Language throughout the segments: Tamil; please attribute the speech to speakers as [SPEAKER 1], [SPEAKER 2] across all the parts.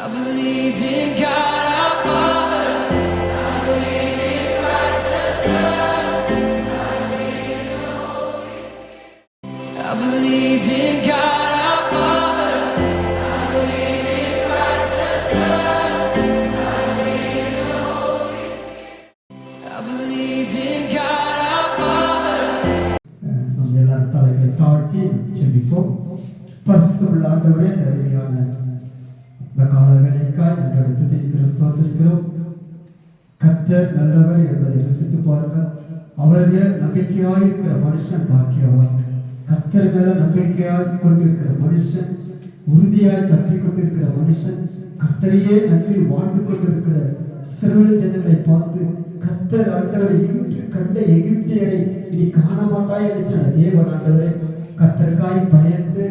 [SPEAKER 1] I believe in God our Father. I believe in Christ the Son. I believe in God our Father. I believe in Christ the Son. I believe in God our Father.
[SPEAKER 2] நம்ம எல்லாரும் தலைகளை தாழ்த்தி ஜெபிப்போம். பரிசுத்தமுள்ள ஆண்டவரே, அருமையான இந்த காலவேளைக்காய் நன்றி துதிக்கிறோம், ஸ்தோத்திரிக்கிறோம். கர்த்தர் நல்லவர் என்பதை ருசித்து பாருங்கள். அவர்கள் நம்பிக்கையாயிருக்கிற மனுஷன் பாக்கியவான். கர்த்தர் மேல நம்பிக்கையாய் கொண்டிருக்கிற மனுஷன், உறுதியாய் கட்டி கொண்டிருக்கிற மனுஷன், கர்த்தரையே நம்பி வாழ்ந்து கொண்டிருக்கிற இஸ்ரவேல் ஜனங்களை பார்த்து கர்த்தர் ஆண்டவரை இன்று கண்ட எகிப்தியரை இனி காண மாட்டாய் என்று சொன்ன தேவன் ஆண்டவரே, கர்த்தருக்காய் பயந்து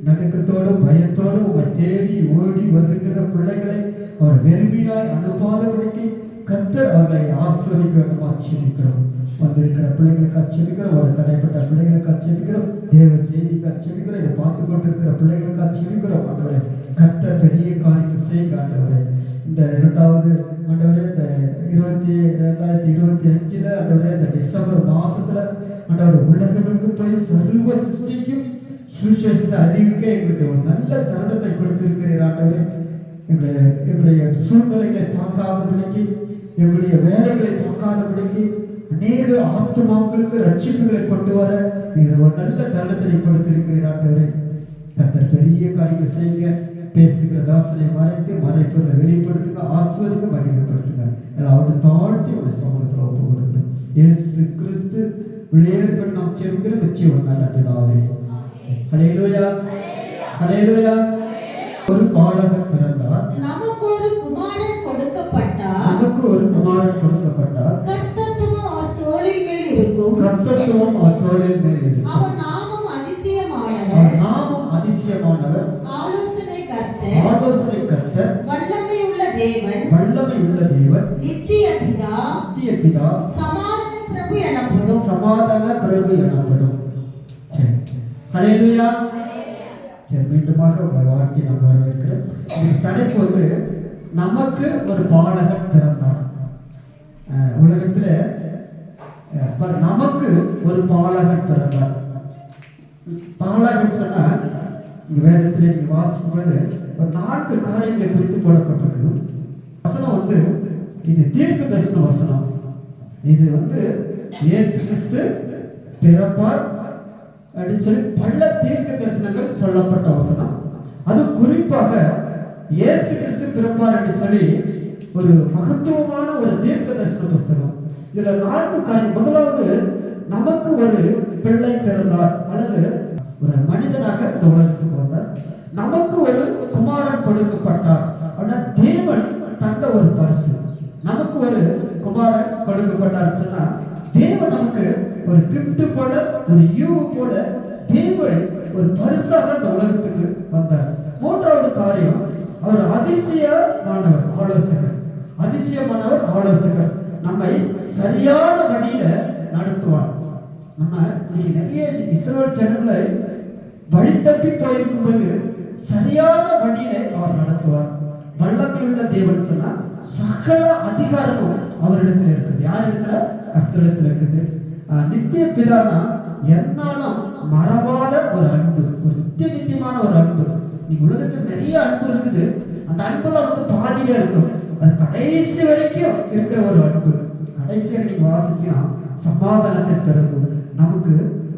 [SPEAKER 2] நடுக்கத்தோடும் பயத்தோடும் உங்களை தேடி ஓடி வருகிற பிள்ளைகளை அவர் வெறுமையாய் அனுப்பாதபடிக்கு கர்த்தர் அவர்களை ஆசீர்வதிக்க வேண்டும். ஆச்சரிக்கிறோம். வந்திருக்கிற பிள்ளைகளுக்கு ஆச்சரிக்கிறோம், ஒரு தடைப்பட்ட பிள்ளைகளுக்கு ஆச்சரிக்கிறோம், தேவ செய்திக்கு ஆச்சரிக்கிறோம், இதை பார்த்து கொண்டிருக்கிற பிள்ளைகளுக்கு ஆச்சரிக்கிறோம். ஆண்டவரே, கர்த்தர் பெரிய காரியங்கள் செய்ய ஆண்டவரே. இந்த இரண்டாவது ஆண்டவரே, இந்த 2025 ஆண்டவரே, இந்த டிசம்பர் மாசத்துல ஆண்டவர் உலகங்களுக்கு போய் சர்வ சிருஷ்டிக்கும் சுவிசேஷத்தை அறிவிக்க எங்களுக்கு ஒரு நல்ல தருணத்தை கொடுத்திருக்கிறீர் ஆண்டவரே. எங்களுடைய சூழ்நிலைகளை பார்க்காதபடிக்கு, எங்களுடைய வேலைகளை பார்க்காதபடிக்கு அநேக ஆத்மாக்களுக்கு ரட்சிப்புகளை கொண்டு வர நீங்கள் ஒரு நல்ல தருணத்தை கொடுத்திருக்கிறீர் ஆண்டவரே. கர்த்தர் பெரிய காரியங்கள் செய்யுங்க. பேசுகிற தாசனை மறைப்பதை வெளிப்படுத்துங்க, ஆசீர்வதிங்க, மகிமைப்படுத்துங்க. எல்லாவற்றையும் தாழ்த்தி ஒரு சமூகத்தில் ஒப்பு கொடுக்கிறோம். இயேசு கிறிஸ்து விளையாட்டு நாம் செலுத்துகிற நிச்சயம் நல்ல பிதாவே. ஹல்லேலூயா, ஹல்லேலூயா. ஒரு பாலகன் பிறந்தார்,
[SPEAKER 3] நமக்கு ஒரு குமாரன் கொடுக்கப்பட்டார்.
[SPEAKER 2] நமக்கு ஒரு குமாரன் கொடுக்கப்பட்டார்.
[SPEAKER 3] கர்த்தத்துவம் அவர் தோளின் மேல் இருக்கும்.
[SPEAKER 2] கர்த்தத்துவம் அவர் தோளின் மேல் இருக்கும்.
[SPEAKER 3] அவர் நாமம் அதிசயமானவர்.
[SPEAKER 2] அவர் நாமம் அதிசயமானவர்.
[SPEAKER 3] ஆலோசனை கர்த்தர்.
[SPEAKER 2] ஆலோசனை கர்த்தர்.
[SPEAKER 3] வல்லமை உள்ள தேவன்.
[SPEAKER 2] வல்லமை உள்ள தேவன்.
[SPEAKER 3] நித்திய பிதா.
[SPEAKER 2] நித்திய பிதா.
[SPEAKER 3] சமாதான பிரபு எனப்படும்.
[SPEAKER 2] சமாதான பிரபு எனப்படும். ஹல்லேலூயா. சரி, மீண்டுமாக உங்கள் வாழ்க்கை நாம் வரவேற்கிறோம். இந்த தலைப்பு வந்து நமக்கு ஒரு பாலகன் பிறந்தார். உலகத்துல நமக்கு ஒரு பாலகன் பிறந்தார். பாலகன் சொன்னா இங்க வேதத்திலே நீங்க வாசிக்கும் பொழுது ஒரு 4 காரியங்களை குறித்து போடப்பட்டிருக்குது. வசனம் வந்து இது தீர்க்க தரிசன வசனம். இது வந்து இயேசு கிறிஸ்து பிறப்பார் அப்படின்னு சொல்லி பல தீர்க்க தரிசனங்கள் சொல்லப்பட்ட வசனம். அது குறிப்பாக இயேசு கிறிஸ்து பிறப்பார் என்று சொல்லி ஒரு மகத்துவமான ஒரு தீர்க்க தரிசன புஸ்தகம். இதுல 4 காரியம். முதலாவது, நமக்கு ஒரு பிள்ளை பிறந்தார், அல்லது ஒரு மனிதனாக இந்த உலகத்துக்கு வந்தார். நமக்கு ஒரு குமாரன் கொடுக்கப்பட்டார். ஆனா தேவன் தந்த ஒரு பரிசு. நமக்கு ஒரு குமாரன் கொடுக்கப்பட்டார் சொன்னா தேவன் நமக்கு ஒரு கிஃப்ட் போல, ஒரு ஈவு போல தேவன் ஒரு பரிசாக இந்த உலகத்துக்கு வந்தார். மூன்றாவது காரியம், அவர் அதிசயமானவர் ஆலோசகர். அதிசயமானவர் ஆலோசகர். நம்மை சரியான வழியில நடத்துவார். நம்ம நிறைய இஸ்ரவேல் ஜனங்களை வழி தப்பி போயிருக்கும் போது சரியான வழியில அவர் நடத்துவார். வல்லமை உள்ள தேவன் சொன்னா சகல அதிகாரமும் அவரிடத்துல இருக்குது. யாரிடத்துல? கர்த்தரிடத்துல இருக்குது. நித்திய பிதானா என்னாலும் மறவாத ஒரு அன்பு, ஒரு நித்தியமான ஒரு அன்பு. நீங்க உலகத்துல நிறைய அன்பு இருக்குது. அந்த அன்புல வந்து பாதியில இருக்கும். அது கடைசி வரைக்கும் இருக்கிற ஒரு அன்பு. கடைசி வரைக்கும் வாசிக்கலாம். சமாதானத்தை தருவது நமக்கு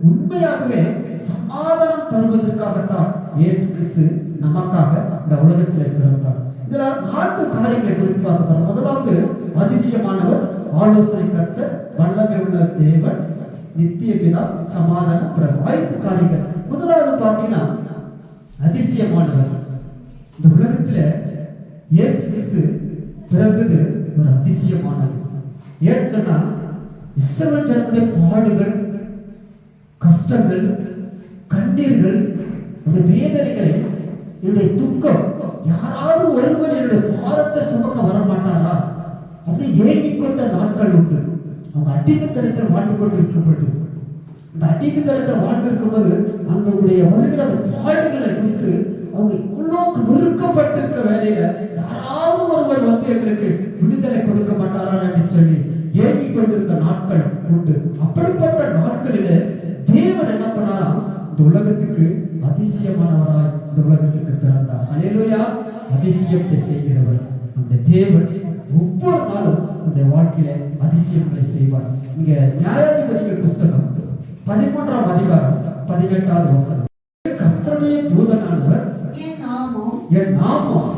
[SPEAKER 2] உண்மையாகவே சமாதானம் தருவதற்காகத்தான் இயேசு கிறிஸ்து நமக்காக இந்த உலகத்தில் பிறந்தார். இதுல 4 காரியங்களை குறித்து பார்க்க. முதலாவது, அதிசயமானவர், ஆலோசனை கர்த்தர், வல்லமை உள்ள தேவன், நித்திய பிதா, சமாதான பிரபு. 5 காரியங்கள். முதலாவது பார்த்தீங்கன்னா அதிசயமானவர். இந்த உலகத்துல இயேசு கிறிஸ்து பிறந்தது ஒரு அதிசயமானது. ஏன் சொன்னா இஸ்ரவேல் ஜனங்களுடைய பாடுகள், கஷ்டங்கள், கண்ணீர்கள், வேதனைகளை, என்னுடைய துக்கம், யாராவது ஒருவர் என்னுடைய பாரத்தை சுமக்க வர மாட்டாரா அப்படி ஏங்கிக் கொண்ட நாட்கள் உண்டு. அவங்க அடிமைத்தனத்தில் வாழ்ந்து கொண்டு இருக்கப்பட்டு அந்த அடிமைத்தனத்தில் வாழ்ந்து இருக்கும்போது அவங்களுடைய வருகிற பாடுகளை குறித்து அவங்க இவ்வளவு நொறுக்கப்பட்டிருக்க வேலையில யாராவது ஒருவர் வந்து எங்களுக்கு விடுதலை கொடுக்க மாட்டாரா என்று சொல்லி ஏங்கிக் கொண்டிருந்த நாட்கள் உண்டு. அப்படிப்பட்ட நாட்களிலே தேவன் என்ன பண்ணாரா, இந்த உலகத்துக்கு அதிசயமானவராய் இந்த உலகத்துக்கு பிறந்தார். அல்லேலூயா. அதிசயத்தை செய்கிறவர் அந்த தேவன் ஒவ்வொரு நாளும் இந்த வாழ்க்கையில அதிசயங்களை செய்வார். இங்க நியாயாதிபதிகள் புஸ்தகம் 13ஆம் அதிகாரம் 18வது வசனம். கர்த்தருடைய தூதனானவர்
[SPEAKER 3] என் நாமம்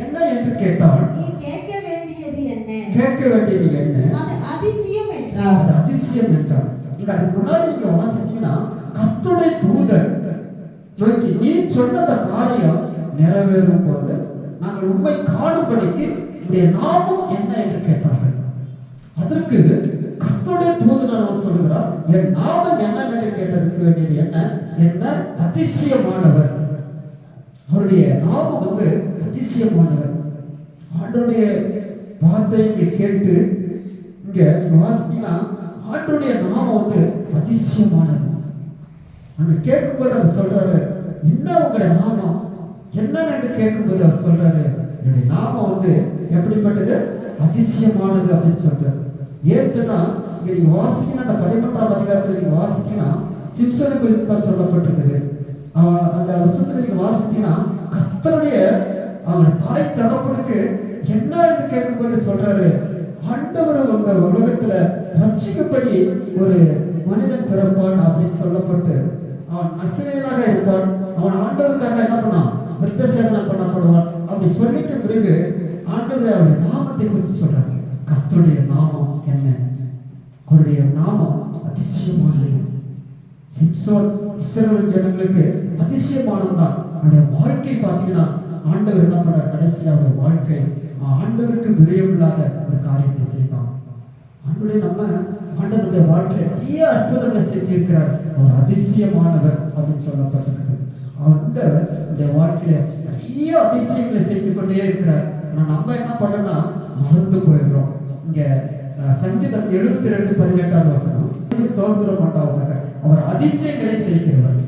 [SPEAKER 2] என்ன என்று கேட்டால்
[SPEAKER 3] நீ கேட்க வேண்டியது என்ன? அது அதிசயம் என்றார்.
[SPEAKER 2] அது அதிசயம் என்றார். இங்க அதுக்கு முன்னாடி நீங்க வாசிச்சீங்கன்னா கர்த்தருடைய தூதன் நோக்கி நீ சொன்னத காரியம் நிறைவேறும் போது நாங்கள் உண்மை காணும்படிக்கு உடைய நாமம் என்ன என்று கேட்டார்கள். அதற்கு கர்த்தருடைய தூதன் சொல்லுகிறார், என் நாமம் என்ன என்று கேட்டதுக்கு வேண்டியது என்ன அதிசயமானவர். அவருடைய நாமம் வந்து அதிசயமானவர். ஆண்டவருடைய வார்த்தையை கேட்டு இங்க வாசித்தீங்கன்னா ஆண்டவருடைய நாமம் வந்து அதிசயமானது. அங்க கேட்கும்போது அவர் சொல்றாரு, என்ன உங்களுடைய நாமம் என்னன்னு கேட்கும்போது அவர் சொல்றாரு, என்னுடைய நாமம் வந்து எப்படிப்பட்டது, அதிசயமானது அப்படின்னு சொல்றாரு. ஏன் சொன்னா இங்க நீங்க வாசிக்கணும், அந்த 13ஆம் அதிகாரத்துல நீங்க வாசிக்கீங்கன்னா சிம்சோனை குறித்து தான் சொல்லப்பட்டிருக்குது. அந்த வசனத்துல நீங்க வாசித்தீங்கன்னா கர்த்தருடைய அவங்க தாய் தகப்பனுக்கு என்ன என்று கேட்கும்போது சொல்றாரு, ஆண்டவர் அந்த உலகத்துல ரட்சிக்கப்படி ஒரு மனிதன் பிறப்பான் அப்படின்னு சொல்லப்பட்டு அவன் நசரேயனாக இருப்பான், அவன் ஆண்டவருக்காக என்ன பண்ணான், விருத்த சேதனம் பண்ணப்படுவான் அப்படி சொல்லிட்ட பிறகு ஆண்டவர் அவருடைய நாமத்தை குறித்து சொல்றாரு. கர்த்தருடைய நாமம் என்ன? அவருடைய நாமம் அதிசயமானது. சிம்சோன் இஸ்ரவேல் ஜனங்களுக்கு அதிசயமானதுதான். அவருடைய வாழ்க்கை பார்த்தீங்கன்னா ஆண்டவர் என்ன பண்றார், கடைசியா அவருடைய வாழ்க்கை ஆண்டவருக்கு விரியமில்லாத ஒரு காரியத்தை செய்தான். ஆண்டவருடைய ஆண்டவருடைய வாழ்க்கையில நிறைய அற்புதங்களை செஞ்சிருக்கிறார். அவர் அதிசயமானவர் அப்படின்னு சொல்லப்பட்டிருக்கிறது. அவருடைய வாழ்க்கையில நிறைய அதிசயங்களை செய்து கொண்டே இருக்கிறார். நம்ம என்ன பண்ணோம்னா மறந்து போயிடுறோம். இங்க சங்கீதம் 72:18வது வசனம், ஸ்தோத்திரம் உண்டாவதாக, அவர் அதிசயங்களை செய்கிறவர்,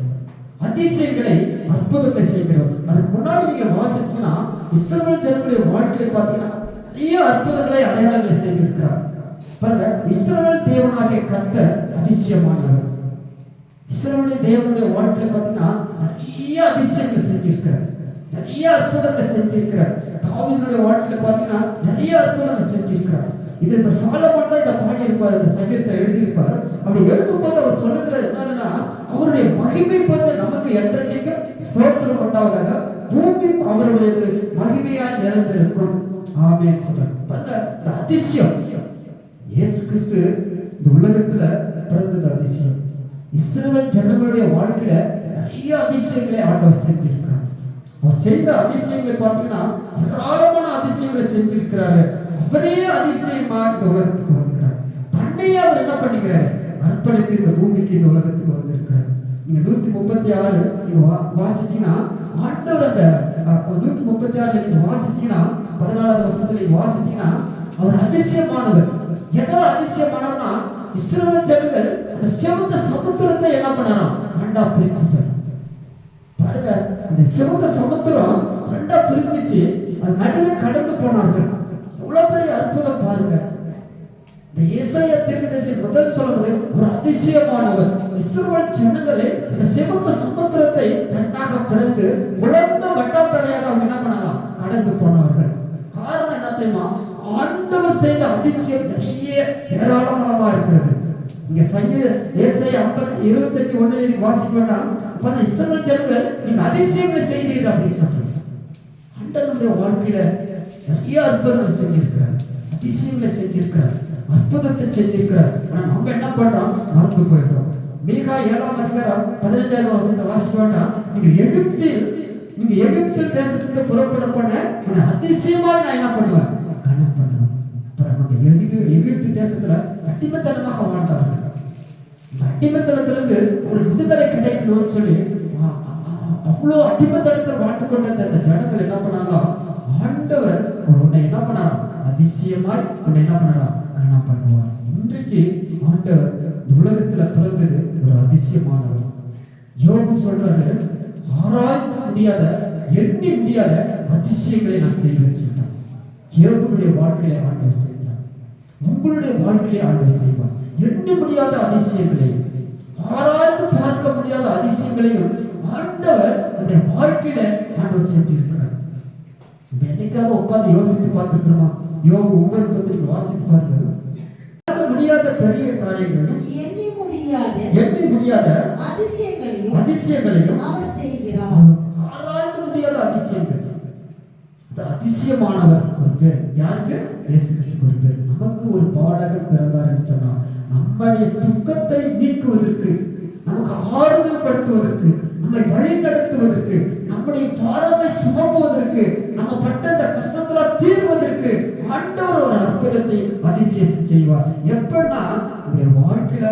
[SPEAKER 2] அதிசயங்களை அற்புதங்களை செய்கிறவர். அதுக்கு முன்னாடி நீங்க வாசித்தீங்கன்னா இஸ்ரவேல் ஜனங்களுடைய வாழ்க்கையை பார்த்தீங்கன்னா நிறைய அற்புதங்களை அடையாளங்களை செய்திருக்கிறார். பாருங்க, இஸ்ரவேல் தேவனாகிய கர்த்தர் அதிசயமானவர். இஸ்ரவேல் தேவனுடைய வாழ்க்கையில பார்த்தீங்கன்னா நிறைய அதிசயங்களை செஞ்சிருக்கிறார், நிறைய அற்புதங்களை செஞ்சிருக்கிறார். தாவீதுடைய வாழ்க்கையில பார்த்தீங்கன்னா நிறைய அற்புதங்களை செஞ்சிருக்கிறார். இது இந்த சாலமோன் தான் இதை பாடியிருப்பார், இந்த சங்கீதத்தை எழுதியிருப்பார். அப்படி எழுதும்போது அவர் சொல்லுகிறது என்னதுன்னா, அவருடைய மகிமை பார்த்து நமக்கு என்றைக்கும் ஸ்தோத்திரம் உண்டாவதாக, பூமி அவருடையது மகிமையால் நிறைந்திருக்கும். ஆமென் சொல்றாங்க. இந்த அதிசயம் இயேசு கிறிஸ்து இந்த உலகத்துல பிறந்தது அதிசயம். இஸ்ரவேல் ஜனங்களுடைய வாழ்க்கையில நிறைய அதிசயங்களை ஆண்டவர் செஞ்சிருக்கிறார். அவர் செய்த அதிசயங்களை பார்த்தீங்கன்னா ஏராளமான அதிசயங்களை செஞ்சிருக்கிறாரு. அவரே அதிசயமா இந்த உலகத்துக்கு வந்திருக்கிறார். தன்னையே அவர் என்ன பண்ணிக்கிறாரு, அர்ப்பணித்து இந்த பூமிக்கு இந்த உலகத்துக்கு வந்திருக்கிறார். நீங்க 136 நீங்க வாசித்தீங்கன்னா ஆண்டவர் அந்த 136 நீங்க வாசித்தீங்கன்னா 14வது வசனத்துல நீங்க வாசித்தீங்கன்னா அவர் அதிசயமானவர். எதோ அதிசயமானவர்னா இஸ்ரவேல் ஜனங்கள் அந்த சிவந்த சமுத்திரத்தை என்ன பண்ணாராம், ரெண்டா பிரிச்சுட்டார். பாருங்க, அந்த சிவந்த சமுத்திரம் ரெண்டா பிரிஞ்சிச்சு, அது நடுவே கடந்து போனார்கள். எவ்வளவு பெரிய அற்புதம் பாருங்க. இந்த ஏசாயா தீர்க்கதரிசி முதல் சொல்வது ஒரு அதிசயமானவர். இஸ்ரவேல் ஜனங்களே இந்த சிவந்த சமுத்திரத்தை ரெண்டாக பிறந்து உலர்ந்த வட்டாந்தரையாக அவங்க என்ன பண்ணாங்க, கடந்து போனார்கள். காரணம் என்ன தெரியுமா, ஆண்டவர் செய்த அதிசயம் நிறைய ஏராளமானமா இருக்கிறது. இங்க சங்கீத ஏசாயா 25:1 வாசிக்க வேண்டாம். அப்ப இஸ்ரவேல் ஜனங்கள் நீங்க அதிசயங்களை செய்தீர்கள் அப்படின்னு சொல்றாங்க. ஆண்டவருடைய வாழ்க்கையில நிறைய அற்புதங்கள் செஞ்சிருக்கிறார், அதிசயங்களை செஞ்சிருக்கிறார், அற்புதத்தை செஞ்சிருக்கிறார். ஆனா நம்ம என்ன பண்றோம், மறந்து போயிடுறோம். மீகா 7ஆம் அதிகாரம் 15வது வசனத்தை வாசிக்க வேண்டாம். நீங்க எகிப்து தேசத்துக்கு புறப்பட பண்ண அதிசயமா நான் என்ன பண்ணுவேன், கணம் பண்ணுவேன். எகிப்து தேசத்துல அடிமைத்தனமாக வாழ்ந்தார்கள். அடிமைத்தனத்திலிருந்து ஒரு விடுதலை கிடைக்கணும்னு சொல்லி அவ்வளவு அடிமைத்தனத்தில் வாழ்ந்து கொண்ட அந்த ஜனங்கள் என்ன பண்ணாங்க, ஆண்டவர் உன்னை என்ன பண்ணாரா, அதிசயமாய் உன்னை என்ன பண்ணாரா, கணம் பண்ணுவார். இன்றைக்கு ஆண்டவர் உலகத்துல பிறந்தது ஒரு அதிசயமானவர். யோபு சொல்றாரு, ஆராய்ந்து முடியாத, எண்ணி முடியாத அதிசயங்களை நான் செய்வேன் சொன்னார். யோபுடைய வாழ்க்கையில ஆண்டவர் செஞ்சார். உங்களுடைய வாழ்க்கையிலே ஆண்டவர் செய்வார். எண்ணி முடியாத அதிசயங்களை, ஆராய்ந்து பார்க்க முடியாத அதிசயங்களையும் ஆண்டவர் நம்முடைய வாழ்க்கையில ஆண்டவர் செஞ்சிருக்கிறார். என்னைக்காவது உட்கார்ந்து யோசித்து பார்த்துக்கிறோமா? யோபு 9:10 வாசித்து பாருங்க. முடியாத பெரிய காரியங்களையும், எண்ணி முடியாத அதிசயங்களையும்
[SPEAKER 3] அவர் செய்கிறார்.
[SPEAKER 2] ஆராய்ந்து முடியாத அதிசயங்கள். அதிசயமானவர் ஒரு பேர். யாருக்கு? இயேசு கிறிஸ்து ஒரு பேர். நமக்கு ஒரு பாடகர் பிறந்தார் என்று சொன்னார். நம்முடைய துக்கத்தை நீக்குவதற்கு, நமக்கு ஆறுதல் படுத்துவதற்கு, நம்மை வழி நடத்துவதற்கு, நம்முடைய பாரங்களை சுமக்குவதற்கு, நம்ம பட்ட அந்த கஷ்டத்துல தீர்வதற்கு ஆண்டவர் ஒரு அற்புதத்தை அதிசயம் செய்வார். எப்படின்னா நம்முடைய வாழ்க்கையில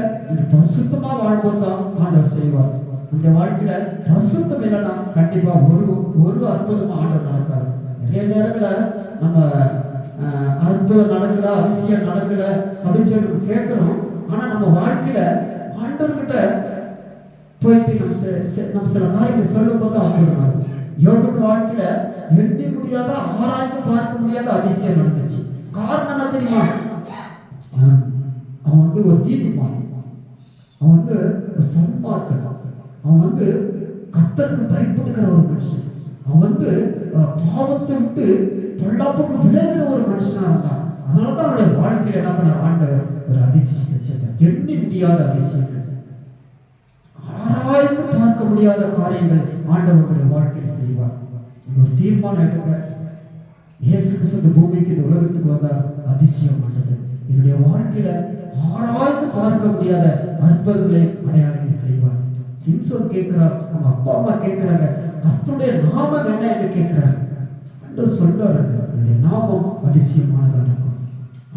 [SPEAKER 2] பரிசுத்தமா வாழ்வோம் தான் ஆண்டவர் செய்வார். அந்த வாழ்க்கையில பரிசுத்தம் இல்லைன்னா கண்டிப்பா ஒரு அற்புதமா ஆண்டவர் நடக்காது. நிறைய நேரங்கள நம்ம அற்புதம் நடக்கல, அதிசயம் நடக்கல அப்படின்னு சொல்லி கேட்கிறோம். ஆனா நம்ம வாழ்க்கையில ஆண்டவர்கிட்ட போயிட்டு நம்ம சில காரியங்களை சொல்லும் போது அற்புதம். யோபு வாழ்க்கையில எண்ணி முடியாத, ஆராய்ந்து பார்க்க முடியாத அதிசயம் நடந்துச்சு. காரணம் என்ன தெரியுமா? அவன் வந்து ஒரு நீதிமான், அவன் வந்து ஒரு சன்மார்க்கன், அவன் வந்து கர்த்தருக்கு பயப்படுகிற ஒரு மனுஷன், அவன் வந்து பாவத்தை விட்டு பொல்லாப்புக்கு விலகுற ஒரு மனுஷனா இருந்தான். அதனாலதான் அவனுடைய வாழ்க்கையில என்ன பண்ண ஆண்டவர் ஒரு அதிசயத்தை செஞ்சார். எண்ணி முடியாத அதிசயங்கள், ஆராய்ந்து பார்க்க முடியாத காரியங்கள் ஆண்டவருடைய வாழ்க்கையில் செய்வார். ஒரு தீர்மானம் எடுக்க, இயேசு கிறிஸ்து பூமிக்கு இந்த உலகத்துக்கு வந்த அதிசயம் ஆண்டவர் என்னுடைய வாழ்க்கையில ஆராய்ந்து பார்க்க முடியாத அற்புதங்களை அடையாளங்கள் செய்வார். சிம்சோன் கேட்கிறார், நம்ம அப்பா அம்மா கேட்கிறாங்க, கர்த்தருடைய நாமம் என்ன என்று கேட்கிறார். ஆண்டவர் சொல்றாரு, என்னுடைய நாமம் அதிசயமானதா இருக்கும்.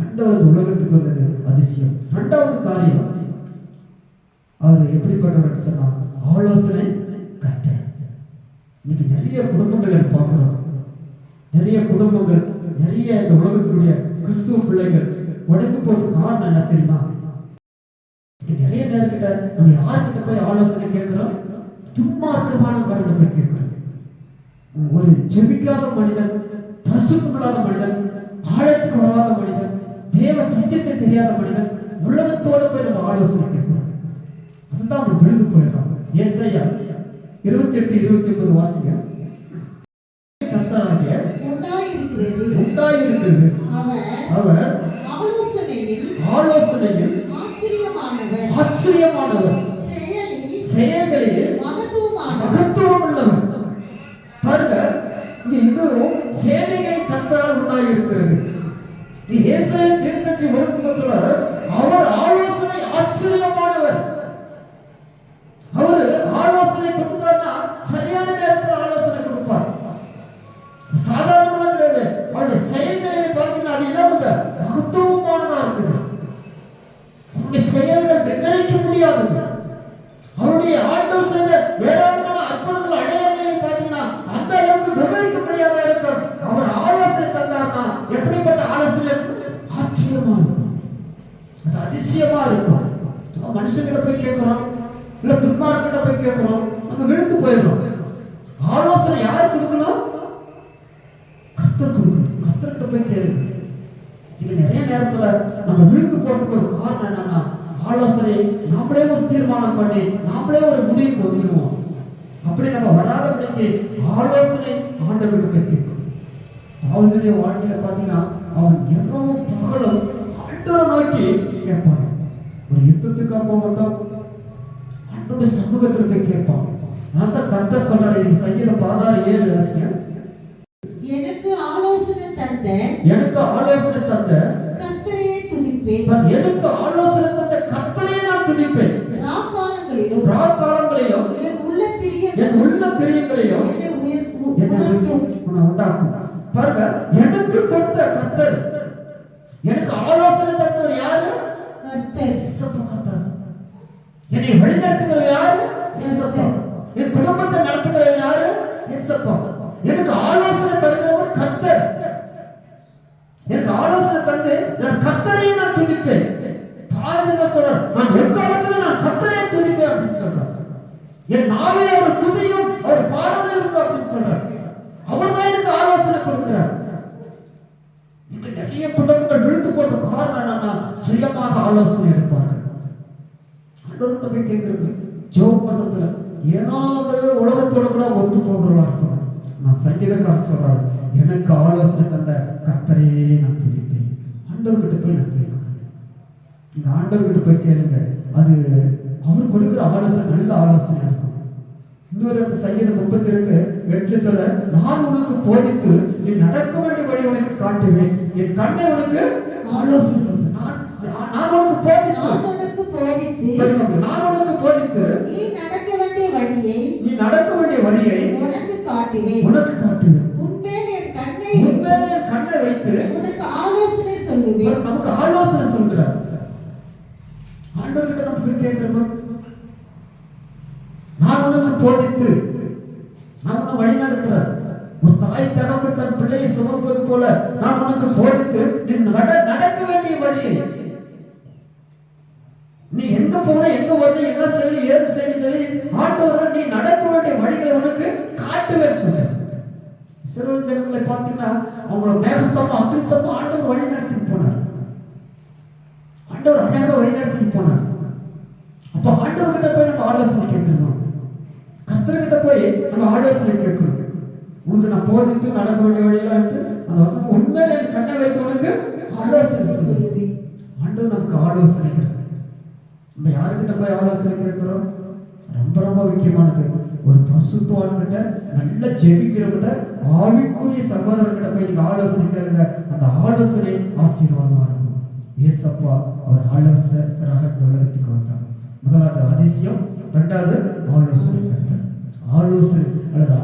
[SPEAKER 2] ஆண்டவர் உலகத்துக்கு வந்தது அதிசயம். இரண்டாவது காரியம், அவர் எப்படிப்பட்டவர் சொன்னார்? ஆலோசனை கர்த்தர். இன்னைக்கு நிறைய குடும்பங்கள் பார்க்கிறோம். நிறைய குடும்பங்கள், நிறைய இந்த உலகத்தினுடைய கிறிஸ்துவ பிள்ளைகள் உடைந்து போறது காரணம் என்ன தெரியுமா? நிறைய நேரக்கிட்ட நம்ம யார்கிட்ட போய் ஆலோசனை கேட்கிறோம்? துன்மார்க்கமான காரணத்தை போய் கேட்கிறோம். ஒரு ஜெபிக்காத மனிதன், பரிசுத்தமில்லாத மனிதன், ஆழத்துக்கு வராத மனிதன், தேவ சத்தியத்தை தெரியாத மனிதன் உலகத்தோட போய் நம்ம ஆலோசனை கேட்கிறோம். அதுதான் நம்ம விழுந்து போயிடறோம். ஏசாயா 28:29 வாசிங்க. கர்த்தராகிய உண்டாயிருக்கிறது, அவர் ஆலோசனையில் ஆச்சரியமானவர், செயல்களிலே மகத்துவம் உள்ளவர். பாருங்க, இது சேனைகளை கர்த்தரால் உண்டாயிருக்கிறது. ஏசாயா தீர்க்கதரிசி சொல்றாரு, அவர் ஆலோசனை ஆச்சரியமானவர். அவரு ஆலோசனை கொடுத்தார்னா சரியான நேரத்தில் ஆலோசனை கொடுப்பார். சாதாரணமாக கிடையாது. அவருடைய செயல்களை பார்த்தீங்கன்னா அது என்ன மகத்துவமானதா இருக்குது. அவருடைய செயல்கள் விவரிக்க முடியாதது. அவருடைய ஆண்டவர் செய்த ஏராளமான அற்புதங்கள், அடையாளங்களை பார்த்தீங்கன்னா அந்த அளவுக்கு விவரிக்க முடியாதா இருக்கும். அவர் ஆலோசனை தந்தார்னா எப்படிப்பட்ட ஆலோசனை? ஆச்சரியமா இருக்கும், அது அதிசயமா இருக்கும். மனுஷங்கிட்ட போய் கேட்கிறோம், இல்ல துன்மார்க்கிட்ட போய் கேட்கிறோம், நம்ம விழுந்து போயிடும். ஆலோசனை யார் கொடுக்கணும்? கர்த்தர் கொடுக்கணும். கர்த்தர்கிட்ட போய் கேளுங்க. இது நிறைய நேரத்துல நம்ம விழுந்து போறதுக்கு ஒரு காரணம் என்னன்னா, ஆலோசனை நாமளே ஒரு தீர்மானம் பண்ணி நாமளே ஒரு முடிவுக்கு வந்துடுவோம். அப்படி நம்ம வராதபடிக்கு ஆலோசனை ஆண்டவர்கிட்ட போய் கேட்கணும். அவனுடைய வாழ்க்கையில பார்த்தீங்கன்னா அவன் இரவும் பகலும் ஆண்டவரை நோக்கி கேட்பான். ஒரு யுத்தத்துக்கு போகட்டும், ஆண்டவருடைய சமூகத்தில் போய் கேட்பான். நான் தான் கர்த்தர் சொல்றாரு, இது சங்கீதம் 16:7 வாசிங்க.
[SPEAKER 3] எனக்கு ஆலோசனை தந்த கர்த்தரையே துதிப்பேன்.
[SPEAKER 2] எனக்கு ஆலோசனை தந்த கர்த்தரையே நான் துதிப்பேன். ராக்காலங்களிலும் என் உள்ள பிரியங்களையும் உண்டாக்கும். பாருங்க, எனக்கு கொடுத்த கர்த்தர், எனக்கு ஆலோசனை தந்தவர் யாரு? கர்த்தர். என்னை வழிநடத்துகிறவர் யாரு? இயேசுப்பா. என் குடும்பத்தை நடத்துகிறவர் யாரு? இயேசுப்பா. எனக்கு ஆலோசனை தருகிறவர் கர்த்தர். எனக்கு ஆலோசனை தந்து நான் கர்த்தரையே நான் துதிப்பேன். சொல்றார், நான் எக்காலத்திலும் நான் கர்த்தரையே துதிப்பேன் அப்படின்னு சொல்றார். என் நாவில் அவர் துதியும் அவர் கொடுக்கிறார். இந்த நிறைய குடும்பங்கள் விழுந்து போறது காரணம் என்னன்னா சுயமாக ஆலோசனை எடுப்பாங்க. ஆண்டவர்கிட்ட போய் கேட்கறது ஜெபம் பண்றதுல ஏனாவது உலகத்தோட கூட ஒத்து போகிறவளா இருப்பாங்க. நான் சங்கீதக்காரன் சொல்றாரு, எனக்கு ஆலோசனை தந்த கர்த்தரையே நான் துதிப்பேன். ஆண்டவர்கிட்ட போய் நான் கேட்கணும். இந்த ஆண்டவர்கிட்ட போய் கேளுங்க, அது அவர் கொடுக்குற ஆலோசனை நல்ல ஆலோசனை இருக்கும். இன்னொரு சங்கீதம் 32:8 சொல்ற, நான் உனக்கு போதித்து நீ நடக்க வேண்டிய வழி உனக்கு காட்டுவேன், என் கண்ணை உனக்கு ஆலோசனை நான் உனக்கு போதித்து
[SPEAKER 3] நீ நடக்க வேண்டிய
[SPEAKER 2] வழியை
[SPEAKER 3] உனக்கு காட்டுவேன். உன்மேல் என் கண்ணை
[SPEAKER 2] வைத்து
[SPEAKER 3] உனக்கு ஆலோசனை சொல்லுவேன்.
[SPEAKER 2] நமக்கு ஆலோசனை சொல்கிறார். ஆண்டவர்கிட்ட நம்ம போய் கேட்கிறோம், நான் உனக்கு போதித்து நான் உன்னை வழி நடத்துறேன். ஒரு தாய் தகப்பன் தன் பிள்ளையை சுமப்பது போல நான் உனக்கு போதித்து நீ நடக்க வேண்டிய வழியை, நீ எங்க போன எங்க வரணும் என்ன செய்யணும் ஏது செய்யணும் சொல்லி ஆண்டவர் நீ நடக்க வேண்டிய வழிகளை உனக்கு காட்டுவேன்னு சொல்ற. இஸ்ரவேல் ஜனங்களை பார்த்தீங்கன்னா அவங்களோட மேகஸ்தம்பம் அக்னிஸ்தம்பம் ஆண்டவர் வழி நடத்திட்டு போனார். ஆண்டவர் அழகாக வழி நடத்திட்டு போனார். அப்ப ஆண்டவர்கிட்ட போய் நம்ம ஆலோசனை கேட்கணும். கர்த்தர்கிட்ட போய் நம்ம ஆலோசனை கேட்கணும். உனக்கு நான் போதித்து நடக்க வேண்டிய வழியெல்லாம் அந்த வசனம் உண்மையில என் கண்ணை வைத்து உனக்கு ஆலோசனை சொல்லுது. ஆண்டவர் நமக்கு ஆலோசனை கேட்கணும். நம்ம யாருக்கிட்ட போய் ஆலோசனை கேட்கிறோம்? ரொம்ப ரொம்ப முக்கியமானது, ஒரு பரிசுத்தவான்கிட்ட நல்ல ஜெபிக்கிறவங்கிட்ட ஆவிக்குரிய சகோதரர்கிட்ட போய் நீங்க ஆலோசனை கேளுங்க. அந்த ஆலோசனை ஆசீர்வாதமா இருக்கும். ஏசப்பா அவர் ஆலோசகராக இந்த உலகத்துக்கு வந்தார். முதலாவது அதிசயம், இரண்டாவது ஆலோசனை கர்த்தர். ஆலோசனை அல்லது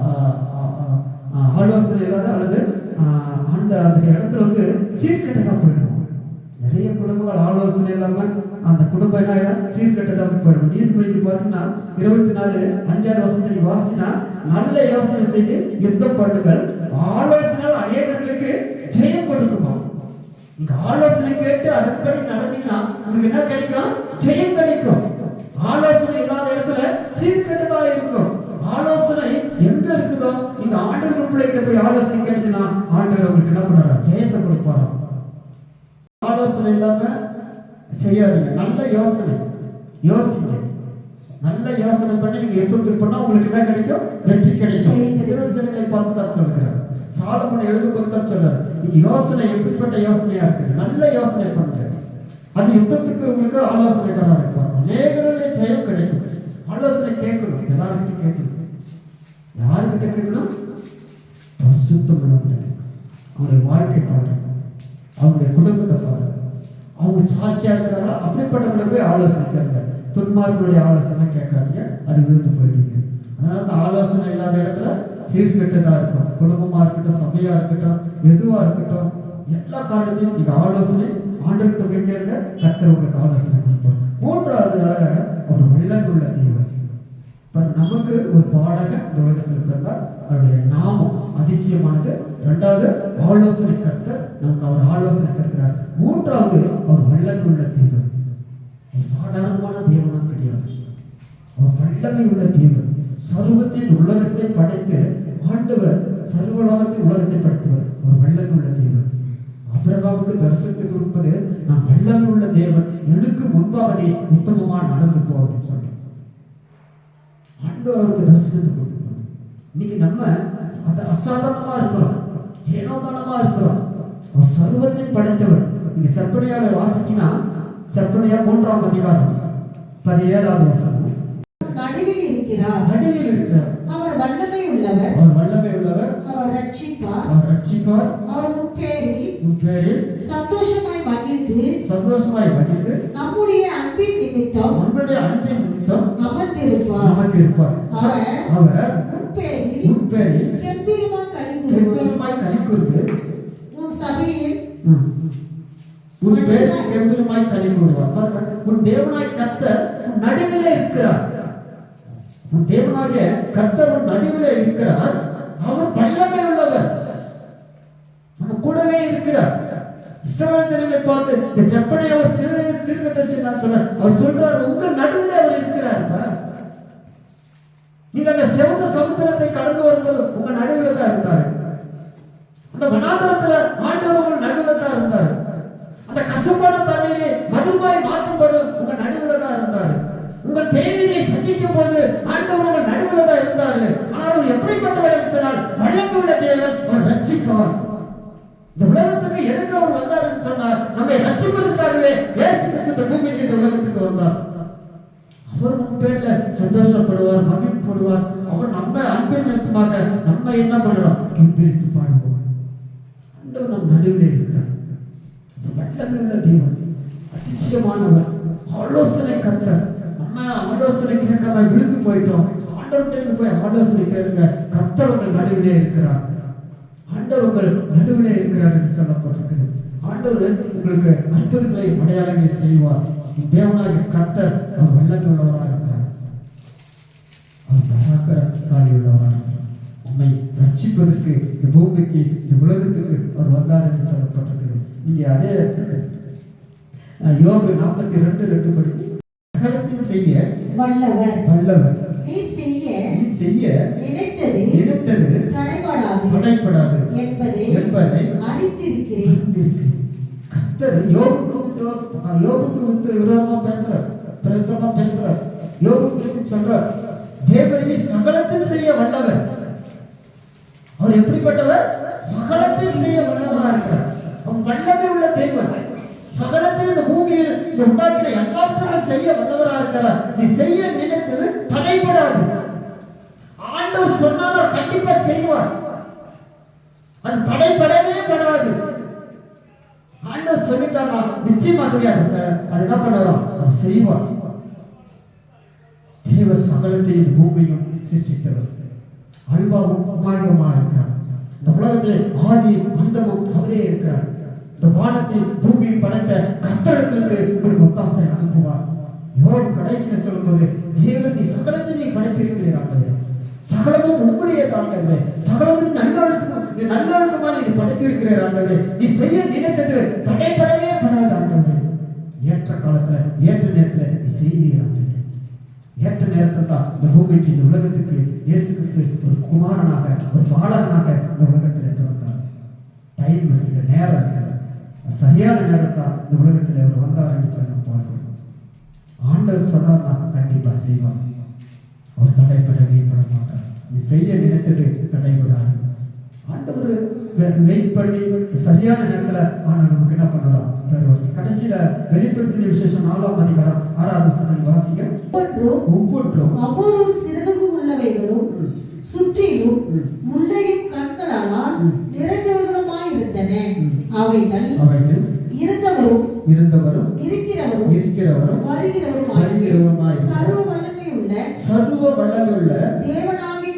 [SPEAKER 2] ஆலோசனை இல்லாத அல்லது அந்த இடத்துல வந்து சீர்கெட்டதா போயிடும். நிறைய குடும்பங்கள் ஆலோசனை இல்லாம அந்த குடும்பம் என்ன சீர்கெட்டதா போயிடும். நீதிமொழிக்கு பார்த்தீங்கன்னா 24:5 வாசினா, நல்ல யோசனை செய்து யுத்தம் பண்ணுங்கள், ஆலோசனையால் அநேகர்களுக்கு ஜெயம் கொடுக்குமா. நீங்க ஆலோசனை கேட்டு அதன்படி நடந்தீங்கன்னா உங்களுக்கு என்ன கிடைக்கும்? ஜெயம் கிடைக்கும். ஆலோசனை இல்லாத இடத்துல சீர்கெட்டதா இருக்கும். ஆலோசனை எங்க இருக்குதோ நீங்க ஆண்டவர் பிள்ளைகிட்ட போய் ஆலோசனை கேட்டீங்கன்னா ஆண்டவர் உங்களுக்கு என்ன பண்ணாரா? ஜெயத்தை கொடுப்பாரா. ஆலோசனை இல்லாம செய்யாதீங்க. நல்ல யோசனை யோசிங்க. நல்ல யோசனை பண்ணி நீங்க யுத்தத்துக்கு பண்ணா உங்களுக்கு என்ன கிடைக்கும்? வெற்றி கிடைக்கும். ஜனங்களை பார்த்து தான் சொல்கிறார். சாலமோன் எழுதும்போது தான் சொல்றாரு, நீங்க யோசனை எப்படிப்பட்ட யோசனையா இருக்கு, நல்ல யோசனை பண்ணுங்க. அது யுத்தத்துக்கு உங்களுக்கு ஆலோசனைக்காரா இருப்பார். அநேகருடைய ஜெயம் கிடைக்கும். ஆலோசனை கேட்கணும். எல்லாருக்கிட்டையும் கேட்கணும். யாருக்கிட்ட கேட்கணும்? பரிசுத்தம் உள்ளவங்க. அவங்களுடைய வாழ்க்கை பாருங்க, அவங்களுடைய குடும்பத்தை பாருங்க, அவங்க சாட்சியா இருக்கிறாங்களா அப்படிப்பட்டவங்களை போய் ஆலோசனை கேட்க. துன்மார்களுடைய ஆலோசனை கேட்காதீங்க, அது விழுந்து போயிடுவீங்க. அதனால அந்த ஆலோசனை இல்லாத இடத்துல சீர்கெட்டதா இருக்கும். குடும்பமா இருக்கட்டும், சபையா இருக்கட்டும், எதுவா இருக்கட்டும், எல்லா காரணத்தையும் நீங்க ஆலோசனை ஆண்டவர்கிட்ட போய் கேளுங்க. கர்த்தர் உங்களுக்கு ஆலோசனை கொடுப்பார். மூன்றாவதாக ஒரு வல்லமையுள்ள தேவன். நமக்கு ஒரு பாடகன் இந்த உலகத்தில் இருக்கிறார். அவருடைய நாமம் அதிசயமானது. இரண்டாவது ஆலோசனை கர்த்தர், நமக்கு அவர் ஆலோசனை கர்த்தர். மூன்றாவது அவர் வல்லமையுள்ள தேவன். சாதாரணமான தேவனா கிடையாது. அவர் வல்லமை உள்ள தேவன். சர்வத்தின் உலகத்தை படைத்து ஆண்டவர், சர்வலோகத்தின் உலகத்தை படைத்தவர். ஒரு வல்லமை உள்ள தேவன். ஆபிரகாமுக்கு தரிசனத்தை கொடுப்பது, நான் வல்லமை உள்ள தேவன், எனக்கு முன்பாக நீ உத்தமமா நடந்து போ அப்படின்னு சொல்றேன். ஆண்டவர் அவருக்கு தரிசனத்தை கொடுப்பார். இன்னைக்கு நம்ம அசாதாரணமா இருக்கிறோம், ஏனோதானமா இருக்கிறோம். அவர் சர்வத்தின் படைத்தவர். நீங்க செப்பனியாவை வாசிக்கினா, செப்பனியா 3ஆம் அதிகாரம் 17வது வசனம்.
[SPEAKER 3] நடுவில் இருக்கிறார்.
[SPEAKER 2] நடுவில் இருக்கிறார்.
[SPEAKER 3] அவர் வல்லமை உள்ளவர்.
[SPEAKER 2] அவர் வல்லமை உள்ளவர்.
[SPEAKER 3] அவர் ரட்சிப்பார்.
[SPEAKER 2] அவர் ரட்சிப்பார்.
[SPEAKER 3] அவர் முன்பேரில் சந்தோஷமாய் மகிழ்ந்து நம்முடைய அன்பின் நிமித்தம் அமர்ந்திருப்பார்.
[SPEAKER 2] நமக்கு இருப்பார். அவர் முன்பேரில்
[SPEAKER 3] கெம்பீரமாய் களிகூர்ந்து உன் சபையில்
[SPEAKER 2] கெம்பீரமாய் களிகூர்வார். உன் தேவனாய் கர்த்தர் நடுவிலே இருக்கிறார். உன் தேவனாகிய கர்த்தர் உன் நடுவிலே இருக்கிறார். அவர் வல்லமை உள்ளவர், நம்ம கூடவே இருக்கிறார். இஸ்ரவேல் ஜனங்களை பார்த்து இந்த செப்பனை அவர் சிறு தீர்க்கதரிசி நான் சொல்றேன். அவர் சொல்றார், உங்க நடுவில் அவர் இருக்கிறார். நீங்க அந்த சிவந்த சமுத்திரத்தை கடந்து வரும்போது உங்க நடுவில் தான் இருந்தாரு. அந்த அந்த வனாந்தரத்துல ஆண்டவர் உங்கள் நடுவில் தான் இருந்தார். அந்த கசப்பான தண்ணீரை மதுரமாய் மாற்றும் போது உங்க நடுவில் தான் இருந்தார். உங்கள் தேவையை சந்திக்கும் போது ஆண்டவர் உங்கள் நடுவில் தான் இருந்தாரு. ஆனால் அவர் எப்படிப்பட்டவர் என்று சொன்னால் வல்லமை உள்ள தேவன், அவர் ரட்சிப்பவர். இந்த உலகத்துக்கு எதுக்கு அவர் வந்தாருன்னு சொன்னார், நம்மை ரட்சிப்பதற்காகவே இயேசு கிறிஸ்து இந்த பூமிக்கு இந்த உலகத்துக்கு வந்தார். அவர் நம்ம பேர்ல சந்தோஷப்படுவார், மகிழ்ப்படுவார். அவர் நம்ம அன்பின் நிமித்தமாக நம்ம என்ன பண்றோம், கெம்பீரித்து பாடுவோம். ஆண்டவர் நம் நடுவிலே இருக்கிறார். வல்லமை உள்ள தேவன், அதிசயமானவர், ஆலோசனை கர்த்தர். நம்ம ஆலோசனை கேட்காம விழுந்து போயிட்டோம். ஆண்டவர்கிட்ட போய் ஆலோசனை கேளுங்க. கர்த்தர் உங்கள் நடுவிலே இருக்கிறார். ஆண்டவர் உங்கள் நடுவிலே இருக்கிறார் என்று சொல்லப்பட்டிருக்கிறது. ஆண்டவர் உங்களுக்கு அற்புதங்களை அடையாளங்களை செய்வார். தேவனாகிய கர்த்தர் அவர் வல்லமை உள்ளவராக இருக்கிறார். அவர் பராக்கிரமசாலி உள்ளவராக இருக்கிறார். நம்மை ரட்சிப்பதற்கு இந்த பூமிக்கு இந்த உலகத்துக்கு அவர் வந்தார் என்று சொல்லப்பட்டிருக்கிறது. நீங்க அதே யோபு 42:2 படி சகலத்தையும் செய்ய
[SPEAKER 3] வல்லவர்
[SPEAKER 2] வல்லவர்,
[SPEAKER 3] நீ செய்ய
[SPEAKER 2] நினைத்தது தடைபடாது என்பதை
[SPEAKER 3] அறிந்திருக்கிறேன்.
[SPEAKER 2] கர்த்தர் யோபுக்கு விரோதமா பேசுறார், பிரச்சனை பேசுறார். யோபு குறித்து சொல்றார், தேவனை சகலத்தையும் செய்ய வல்லவர். அவர் எப்படிப்பட்டவர்? சகலத்தையும் செய்ய வல்லவராக இருக்கிறார். அவர் வல்லமை உள்ள தேவன். சகலத்தையும் இந்த பூமியில் உண்டாக்கின எல்லாவற்றையும் செய்ய வல்லவராக இருக்கிறார். நீ செய்ய நினைத்தது தடைபடாது. ஆண்டவர் சொன்னாலும் கண்டிப்பா செய்வார். அது தடைபடவே படாது. ஆண்டவர் சொல்லிட்டாரா நிச்சயமாகவே அது என்ன பண்ணுவார், அது செய்வார். தேவர் சகலத்தையும் பூமியும் சிருஷ்டித்தவர். அல்பாவும் உமாயமா இருக்கிறார். இந்த உலகத்தில் ஆதி அந்தமும் அவரே இருக்கிறார். இந்த வானத்தில் பூமியை படைத்த கர்த்தருக்கு ஒரு ஒத்தாசை அனுப்புவார். யோபு கடைசியில் சொல்லும்போது, தேவன் நீ சகலத்தை நீ படைத்திருக்கிறீர்கள், சகலமும் உங்களுடைய தாண்டவரே, சகலமும் நல்லொழுக்கமா நீ படைத்திருக்கிறீர் ஆண்டவரே. நீ செய்ய நினைத்தது தடைபடவே படாத ஆண்டவரே. ஏற்ற காலத்துல ஏற்ற நேரத்துல நீ செய்கிறீர் ஆண்டவரே. ஏற்ற நேரத்தில் தான் இந்த பூமிக்கு இந்த உலகத்துக்கு இயேசு கிறிஸ்து ஒரு குமாரனாக ஒரு பாலகனாக இந்த உலகத்தில் பிறந்தார். டைம் இருக்கு, நேரம் இருக்கு, சரியான நேரத்தான் இந்த உலகத்தில் அவர் வந்தார் என்று சொன்ன பார்க்கிறோம். ஆண்டவர் சொன்னார் கண்டிப்பா செய்வார். அவர் தடைபடவே பட மாட்டார். நீ செய்ய நினைத்தது தடைபடாது. ஆண்டவர் வெயிட் பண்ணி சரியான நேரத்துல ஆண்டவர் நமக்கு என்ன பண்ணலாம் தருவார். கடைசியில வெளிப்படுத்தின விசேஷம் 4ஆம் அதிகாரம் 6ஆவது வசனம் வாசிக்க, ஒவ்வொன்றும்
[SPEAKER 3] அவ்வொரு சிறகு உள்ளவைகளும் சுற்றிலும் முள்ளையும் கண்களால் நிறைந்தவர்களுமாய் இருந்தன. அவைகள் இருந்தவரும் இருக்கிறவரும் வருகிறவருமாய் சர்வ வல்லமையுள்ள தேவனாகிய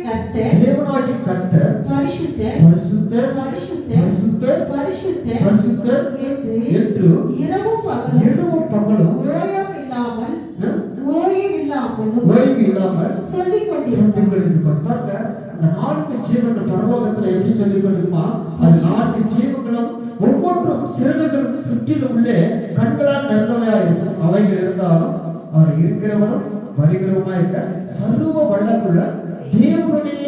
[SPEAKER 3] கர்த்தர் பரிசுத்தர் என்று இரவும் பகலும் ஓய்வு இல்லாமல் சொல்லிக் கொண்டிருப்பார். அந்த 4 ஜீவன் பரலோகத்துல எப்படி சொல்லிக் கொண்டிருக்குமா, அது 4 ஜீவங்களும் ஒவ்வொன்றும் சிறகுகளுக்கு சுற்றிலும் உள்ளே கண்களால் நிறந்தவையா இருக்கும். அவைகள் இருந்தாலும் அவர் இருக்கிறவரும் வருகிறவருமா இருக்க சர்வ வல்லமையுள்ள தேவனுடைய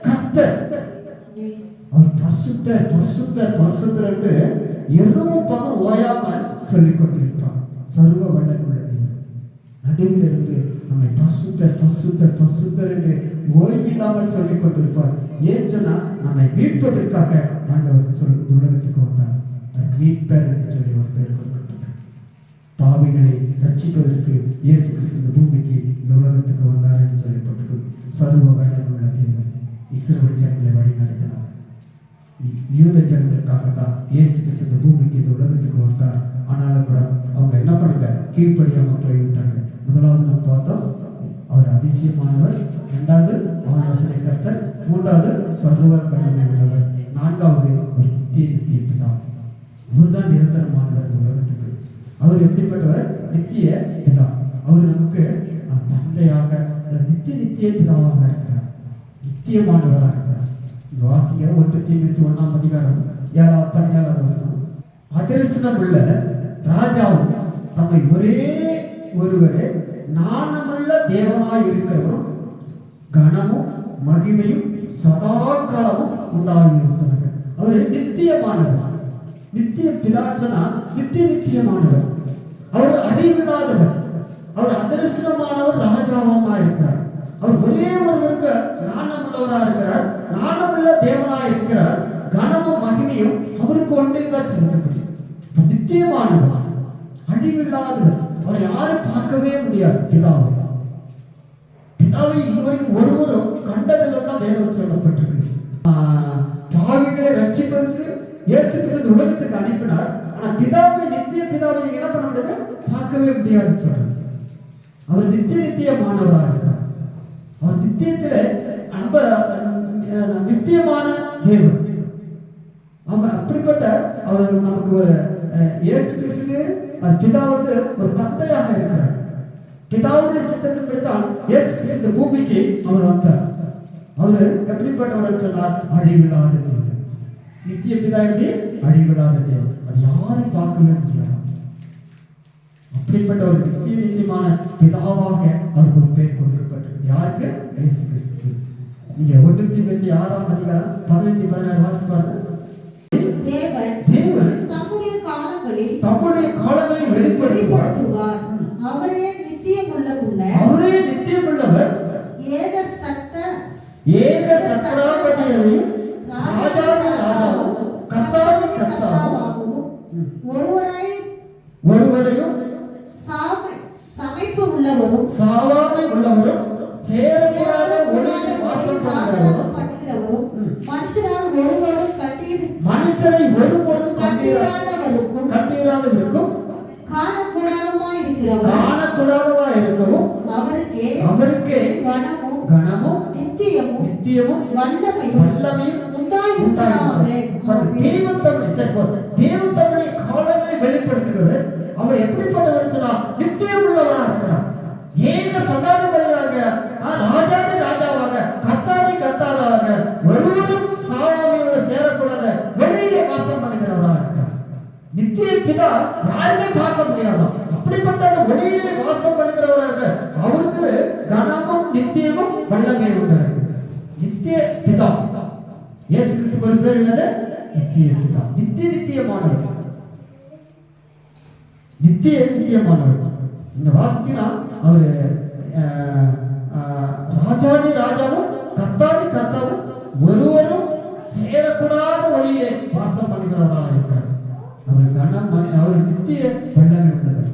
[SPEAKER 3] கர்த்தர். அவர் பரிசுத்தர் என்று இரவும் பகலும் ஓயாமல் சொல்லிக் கொண்டிருப்பார். சர்வ வல்லமையுள்ள தேவன் நடுவில் இருந்து நம்மை பரிசுத்தர் என்று ஓய்வில்லாமல் சொல்லிக் கொண்டிருப்பார். ஏன் சொன்னா நம்மை மீட்பதற்காக ஆண்டவர் உலகத்துக்கு வந்தார். மீட்பர் என்று சொல்லி ஒரு பேர் கொடுக்கப்பட்டார். பாவிகளை ரட்சிப்பதற்கு இயேசு கிறிஸ்து இந்த பூமிக்கு இந்த உலகத்துக்கு வந்தார் என்று சொல்லப்பட்டது. சர்வ வல்லமையுள்ள தேவன் இஸ்ரவேல் ஜனங்களை வழி நடத்தினார். யூத ஜனங்களுக்காகத்தான் இயேசு கிறிஸ்து இந்த பூமிக்கு இந்த உலகத்துக்கு வந்தார். ஆனாலும் கூட அவங்க என்ன பண்ணுங்க, கீழ்ப்படியாம போய்விட்டாங்க. முதலாவது நம்ம பார்த்தோம், அவர் அதிசயமானவர். 2வது ஆலோசனை கர்த்தர். 3வது சர்வ வல்லமை உள்ளவர். 4வது ஒரு நித்திய பிதா. அவர்தான் நிரந்தரமானவர் இந்த உலகத்துக்கு. அவர் எப்படிப்பட்டவர்? நித்திய பிதா. அவர் நமக்கு தந்தையாக நித்திய பிதாவாக இருக்கிறார். நித்தியமானவராக இருக்கிறார். வாசிக்க 1 தீமோத்தேயு 1ஆம் அதிகாரம் 17வது வசனம். அதிர்ஷ்டம் உள்ள ராஜாவும் தம்மை ஒரே ஒருவரே ஞானமுள்ள தேவனாய் இருக்கிறவரும் கனமும் மகிமையும் சதா காலமும் உண்டாகி இருக்கிறார்கள். அவர் நித்திய
[SPEAKER 2] நித்தியமானவர். நித்திய பிதாச்சனா நித்தியமானவர். அவர் அழிவில்லாதவர். அவர் அதரிசனமானவர், ராஜாவமா இருக்கிறார். அவர் ஒரே ஒருவருக்கு ஞானம் உள்ளவரா இருக்கிறார். ஞானமுள்ள தேவனா இருக்கிறார். கனமும் மகிமையும் அவருக்கு ஒன்றே தான் சொல்லப்படும். நித்தியமானவர், அழிவில்லாதவர். அவரை யாரும் பார்க்கவே முடியாது. பிதாவை இதுவரைக்கும் ஒருவரும் கண்டதில்லை தான் வேதம் சொல்லப்பட்டிருக்கு. பாவிகளை ரட்சிப்பதற்கு இயேசு கிறிஸ்து உலகத்துக்கு அனுப்பினார். ஆனா பிதாவை, நித்திய பிதாவை நீங்க என்ன பண்ண முடியாது, பார்க்கவே முடியாது சொல்றாரு. அவர் நித்தியமானவராக இருக்கிறார். அவர் நித்தியத்திலே நித்தியமான தேவன். அவர் அப்படிப்பட்ட அவர் நமக்கு ஒரு இயேசு கிறிஸ்து பிதாவுக்கு ஒரு தந்தையாக இருக்கிறார். பிதாவுடைய சித்தத்தின்படிதான் இயேசு கிறிஸ்து இந்த பூமிக்கு அவர் வந்தார். அவர் எப்படிப்பட்டவர் சொன்னார்? அழிவில்லாத தேவன். நித்திய பிதா எப்படி? அழிவில்லாத தேவன். அது யாரும் பார்க்கவே முடியாது. அப்படிப்பட்ட ஒரு நித்தியமான பிதாவாக அவருக்கு ஒரு பெயர் கொடுக்கப்பட்டிருக்கு. யாருக்கு? இயேசு கிறிஸ்து. நீங்க 1 தீமோத்தேயு 6ஆம் அதிகாரம் 15-16 வாசிப்பாங்க. தேவன் தம்முடைய காலங்களில் வெளிப்படுத்துவார்.
[SPEAKER 4] அவரே நித்தியமுள்ளவர்,
[SPEAKER 2] ஏக சக்கராபதியும் ராஜாவும் கர்த்தாவும் ஒருவரையும்
[SPEAKER 4] சமைப்பு உள்ளவரும்
[SPEAKER 2] சாவாமை உள்ளவரும் சேரக்கூடாத ஒளியில் வாசம் பண்ணுகிறவரும் மனுஷரை ஒருபோதும் கண்டீராதவருக்கும்
[SPEAKER 4] காணக்கூடாதமாய்
[SPEAKER 2] இருக்கவும் அவருக்கே கனமும் நித்தியமும் வல்லமையும் உண்டாயிருக்கிறது. தேவன் தம்முடைய காலங்களை வெளிப்படுத்துகிறவர். அவர் எப்படிப்பட்டவர் சொன்னா நித்தியம் உள்ளவராக இருக்கிறார். ஏக சதாதிபதியாக, ராஜாதி ராஜாவாக, கர்த்தாதி கர்த்தாவாக, ஒருவரும் சாவாமையோடு சேரக்கூடாத வெளியிலே வாசம் பண்ணுகிறவராக இருக்கிறார். நித்திய பிதா யாருமே பார்க்க முடியாதோ அப்படிப்பட்ட வெளியிலே வாசம் பண்ணுகிறவராக அவருக்கு கனமும் நித்தியமும் வல்லமையும் உண்டாயிருக்கு. நித்திய பிதா. இயேசு கிறிஸ்துவுக்கு ஒரு பேர் என்னது? நித்திய பிதா. நித்தியமானவர். நித்தியமானவர். இந்த வாசிக்கினா அவரு ராஜாதி ராஜாவும் கர்த்தாதி கர்த்தாவும் ஒருவரும் சேரக்கூடாத வழியிலே வாசம் பண்ணுகிறவராக இருக்கிறார். அவர் கனம், அவர் நித்திய வல்லமை உள்ளவர்.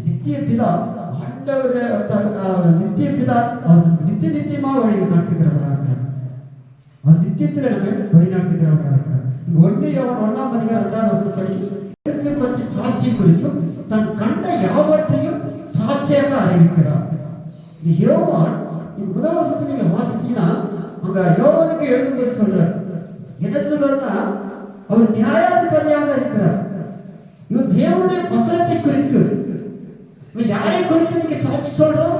[SPEAKER 2] நித்திய பிதா ஆண்டவர். நித்திய பிதா அவர் நித்தியமாக வழி நடத்துகிறவராக இருக்கிறார். அவர் நித்தியத்தில் வழி நடத்துகிறவராக இருக்கிறார். 1 யோவான் 1ஆம் அதிகாரம் 2ஆம் வசனப்படி பற்றி சாட்சி குறித்தும் தன் கண்ட யாவற்றையும் சாட்சியாக அறிவிக்கிறார். யோவான் முதல் வசனத்தை நீங்க வாசிச்சீங்கன்னா அங்க யோவானுக்கு எழுதும்போது சொல்றார். என்ன சொல்றாருன்னா அவர் நியாயாதிபதியாக இருக்கிறார். இவர் தேவனுடைய வசனத்தை குறித்து, யாரை குறித்து நீங்க சாட்சி சொல்றோம்?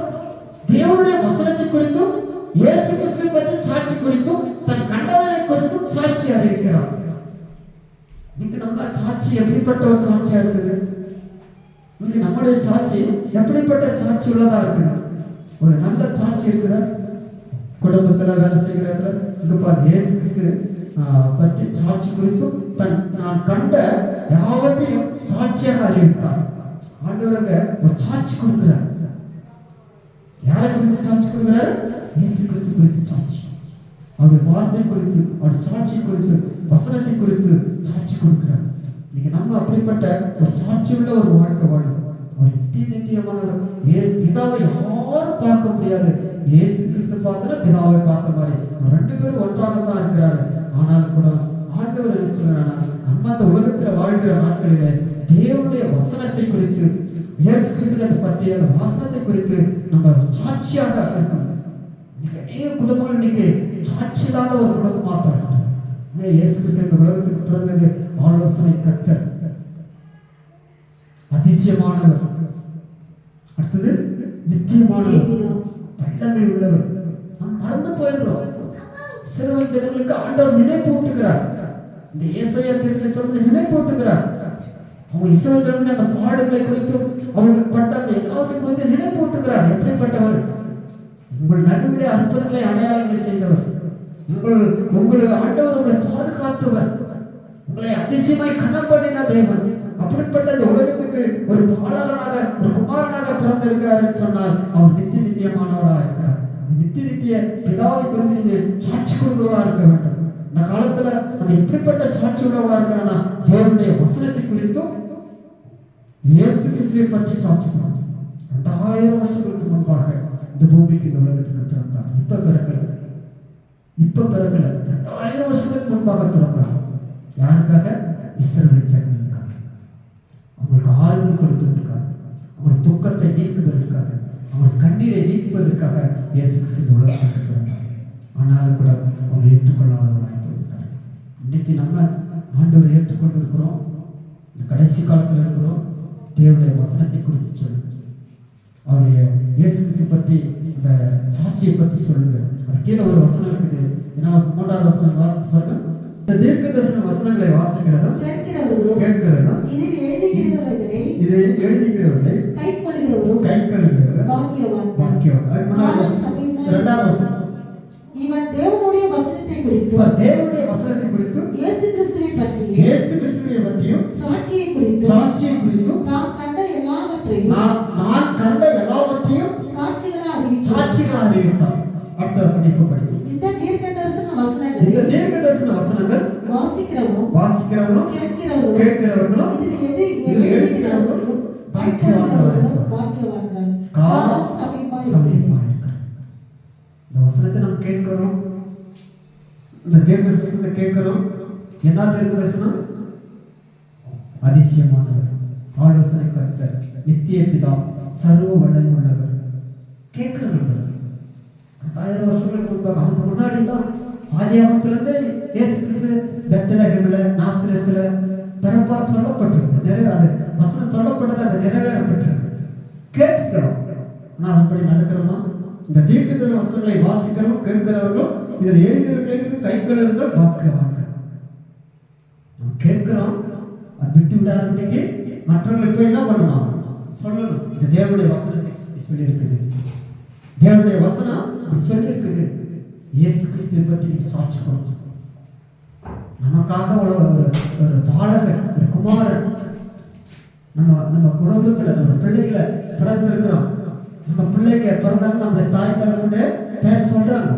[SPEAKER 2] தேவனுடைய வசனத்தை குறித்தும் இயேசு கிறிஸ்து பற்றி சாட்சி குறித்தும் தன் கண்டவனை குறித்தும் சாட்சி அறிவிக்கிறார். இன்னைக்கு நம்ம சாட்சி எப்படிப்பட்ட ஒரு சாட்சியா இருக்குது? இன்னைக்கு நம்முடைய சாட்சி எப்படிப்பட்ட சாட்சி உள்ளதா இருக்குது? ஒரு நல்ல சாட்சி இருக்கிற குடும்பத்துல வேலை செய்கிறதுல இங்க பாரு, இயேசு கிறிஸ்து பற்றி சாட்சி குறித்தும் நான் கண்ட யாவற்றையும் சாட்சியாக அறிவித்தார். ஆண்டவரங்க ஒரு சாட்சி கொடுக்கிறார். யாரை குறித்து சாட்சி கொடுக்கிறார்? இயேசு கிறிஸ்து குறித்து சாட்சி. அவருடைய வார்த்தை குறித்து, அவருடைய சாட்சி குறித்து, வசனத்தை குறித்து சாட்சி கொடுக்கிறார். நீங்க நம்ம அப்படிப்பட்ட ஒரு சாட்சி உள்ள ஒரு வாழ்க்கை வாழும். அவர் நித்தியமானவர். பிதாவை யாரும் பார்க்க முடியாது. இயேசு கிறிஸ்து பார்த்தா பிதாவை பார்த்த மாதிரி 2 பேரும் ஒன்றாகத்தான் இருக்கிறாரு. ஆனால் கூட ஆண்டவர் என்ன சொல்றாருன்னா, நம்ம அந்த உலகத்துல வாழ்கிற நாட்களிலே தேவனுடைய வசனத்தை குறித்து, இயேசு கிறிஸ்துவை பற்றிய வசனத்தை குறித்து நம்ம சாட்சியாக இருக்கணும். அநேக குடும்பங்கள் இன்னைக்கு சாட்சி இல்லாத ஒரு குடும்பமா பார்க்கணும். இயேசு கிறிஸ்து இந்த உலகத்துக்கு பிறந்தது ஆலோசனை கர்த்தர், அதிசயமானவர், அடுத்தது நித்தியமானவர், வல்லமை உள்ளவர். நாம் மறந்து போயிடுறோம். சிறுவன் ஜனங்களுக்கு ஆண்டவர் நினைப்பூட்டுகிறார். இந்த ஏசாயா தீர்க்கதரிசி சொன்னதை நினைப்பூட்டுகிறார். அவங்க இஸ்ரவேல் ஜனங்களுடைய அந்த பாடுகளை குறித்தும் அவர்கள் பட்ட அந்த எல்லாத்தையும் குறித்து நினைப்பூட்டுகிறார். எப்படிப்பட்டவர்? உங்கள் நடுவிலே அற்புதங்களை அடையாளங்களை செய்தவர். உங்கள் ஆண்டவர் உங்களை பாதுகாத்தவர். உங்களை உங்களை அதிசயமாய் கனம் பண்ணின தேவன். அப்படிப்பட்ட இந்த உலகத்துக்கு ஒரு பாலகனாக ஒரு குமாரனாக பிறந்திருக்கிறார் என்று சொன்னால் அவர் நித்தியமானவராக இருக்கிறார். நித்திய பிதாவை குறித்து நீங்கள் சாட்சி கொள்வதாக இருக்க வேண்டும். இந்த காலத்துல நம்ம எப்படிப்பட்ட சாட்சி உள்ளவர்களா இருக்கிறோம்னா தேவனுடைய வசனத்தை குறித்தும் இயேசு கிறிஸ்துவை பற்றி சாட்சி கொள்ளும். 2000 வருஷங்களுக்கு முன்பாக இந்த பூமிக்கு இந்த உலகத்துக்கு பிறந்தார். இப்ப பிறக்கல 2000 வருஷங்களுக்கு முன்பாக பிறந்தார். யாருக்காக? இஸ்ரவேல் ஜனங்களுக்காக. அவங்களுக்கு ஆறுதல் கொடுப்பதற்காக, அவங்களுடைய துக்கத்தை நீக்குவதற்காக, அவங்களுடைய கண்ணீரை நீக்குவதற்காக இயேசு கிறிஸ்து உலகத்துக்கு பிறந்தார். ஆனாலும் கூட அவங்க ஏற்றுக்கொள்ளாதவர்களாக போயிருக்காங்க. இன்னைக்கு நம்ம ஆண்டவரை ஏற்றுக்கொண்டு இருக்கிறோம். இந்த கடைசி காலத்தில் இருக்கிறோம். தேவனுடைய வசனத்தை குறித்து சொல்லுங்க. அவருடைய இயேசு கிறிஸ்து பற்றி இந்த சாட்சியை பற்றி சொல்லுங்க. அது கீழே ஒரு வசனம் இருக்குது. ஏன்னா 3வது வசனம் வாசித்து பாருங்க. இந்த தீர்க்க தரிசன வசனங்களை வாசிக்கிறதும் கேட்கிறதும் இதை எழுதுகிறவர்களை கைக்கொள்கிறவர்கள் பாக்கியவான். அதுக்கு முன்னாடி 2வது வசனம்,
[SPEAKER 4] இவன் தேவனுடைய வசனத்தை குறித்து
[SPEAKER 2] தேவனுடைய வசனத்தை குறித்து
[SPEAKER 4] இயேசு கிறிஸ்துவை
[SPEAKER 2] பற்றியும்
[SPEAKER 4] சாட்சியை குறித்தும் நான் கண்ட எல்லாவற்றையும்
[SPEAKER 2] சாட்சிகளை அறிவித்தார். அடுத்த வசனம் இப்ப படிக்கும்.
[SPEAKER 4] இந்த தீர்க்க
[SPEAKER 2] தரிசன வசனங்கள் வாசிக்கிறவர்களும் கேட்கிறவர்களும்
[SPEAKER 4] இதில் எழுதுகிறவர்களும் பாக்கியவான்கள்.
[SPEAKER 2] காலம் சமீபமாக இருக்கிறது. இந்த வசனத்தை நம்ம கேட்கிறோம். இந்த தீர்க்க தரிசனத்தை கேட்கிறோம். என்ன தீர்க்க தரிசனம்? அதிசயமானவர், ஆலோசனை கர்த்தர், நித்திய பிதா, சர்வ வல்லமை உள்ளவர். கேட்கிறவர்கள் 2000 வருஷங்களுக்கு முன்பாக. அதுக்கு முன்னாடி தான் ஆதியாகமத்திலிருந்து இயேசு கிறிஸ்து பெத்லகேமில் நாசரேத்துல பிறப்பார் சொல்லப்பட்டிருக்கு. நிறைவேறாது வசனம் சொல்லப்பட்டது, அது நிறைவேறப்பட்டிருக்கு. கேட்கிறோம். ஆனால் அதன்படி நடக்கிறோமா? இந்த தீர்க்க வசனங்களை வாசிக்கிறோம் கேட்கிறவர்களும் இதில் எழுதியவர்களுக்கு கைக்கொள்ளுங்கள் பாக்கியவான்கள். நாம் கேட்கிறோம், அது விட்டு விடாதபடிக்கு மற்றவர்களுக்கு போய் என்ன பண்ணணும்? சொல்லணும். இந்த தேவனுடைய வசனத்தை சொல்லி இருக்குது. தேவனுடைய வசனம் சொல்லி இருக்குது. இயேசு கிறிஸ்துவை பற்றி நீங்க சாட்சி கொடுங்க. நமக்காக ஒரு பாலகன், ஒரு குமாரன் நம்ம குடும்பத்துல நம்ம பிள்ளைகளை பிறந்திருக்கிறோம். நம்ம பிள்ளைங்க பிறந்தாங்க, நம்ம தாய் தலைமுறை பேர் சொல்றாங்க.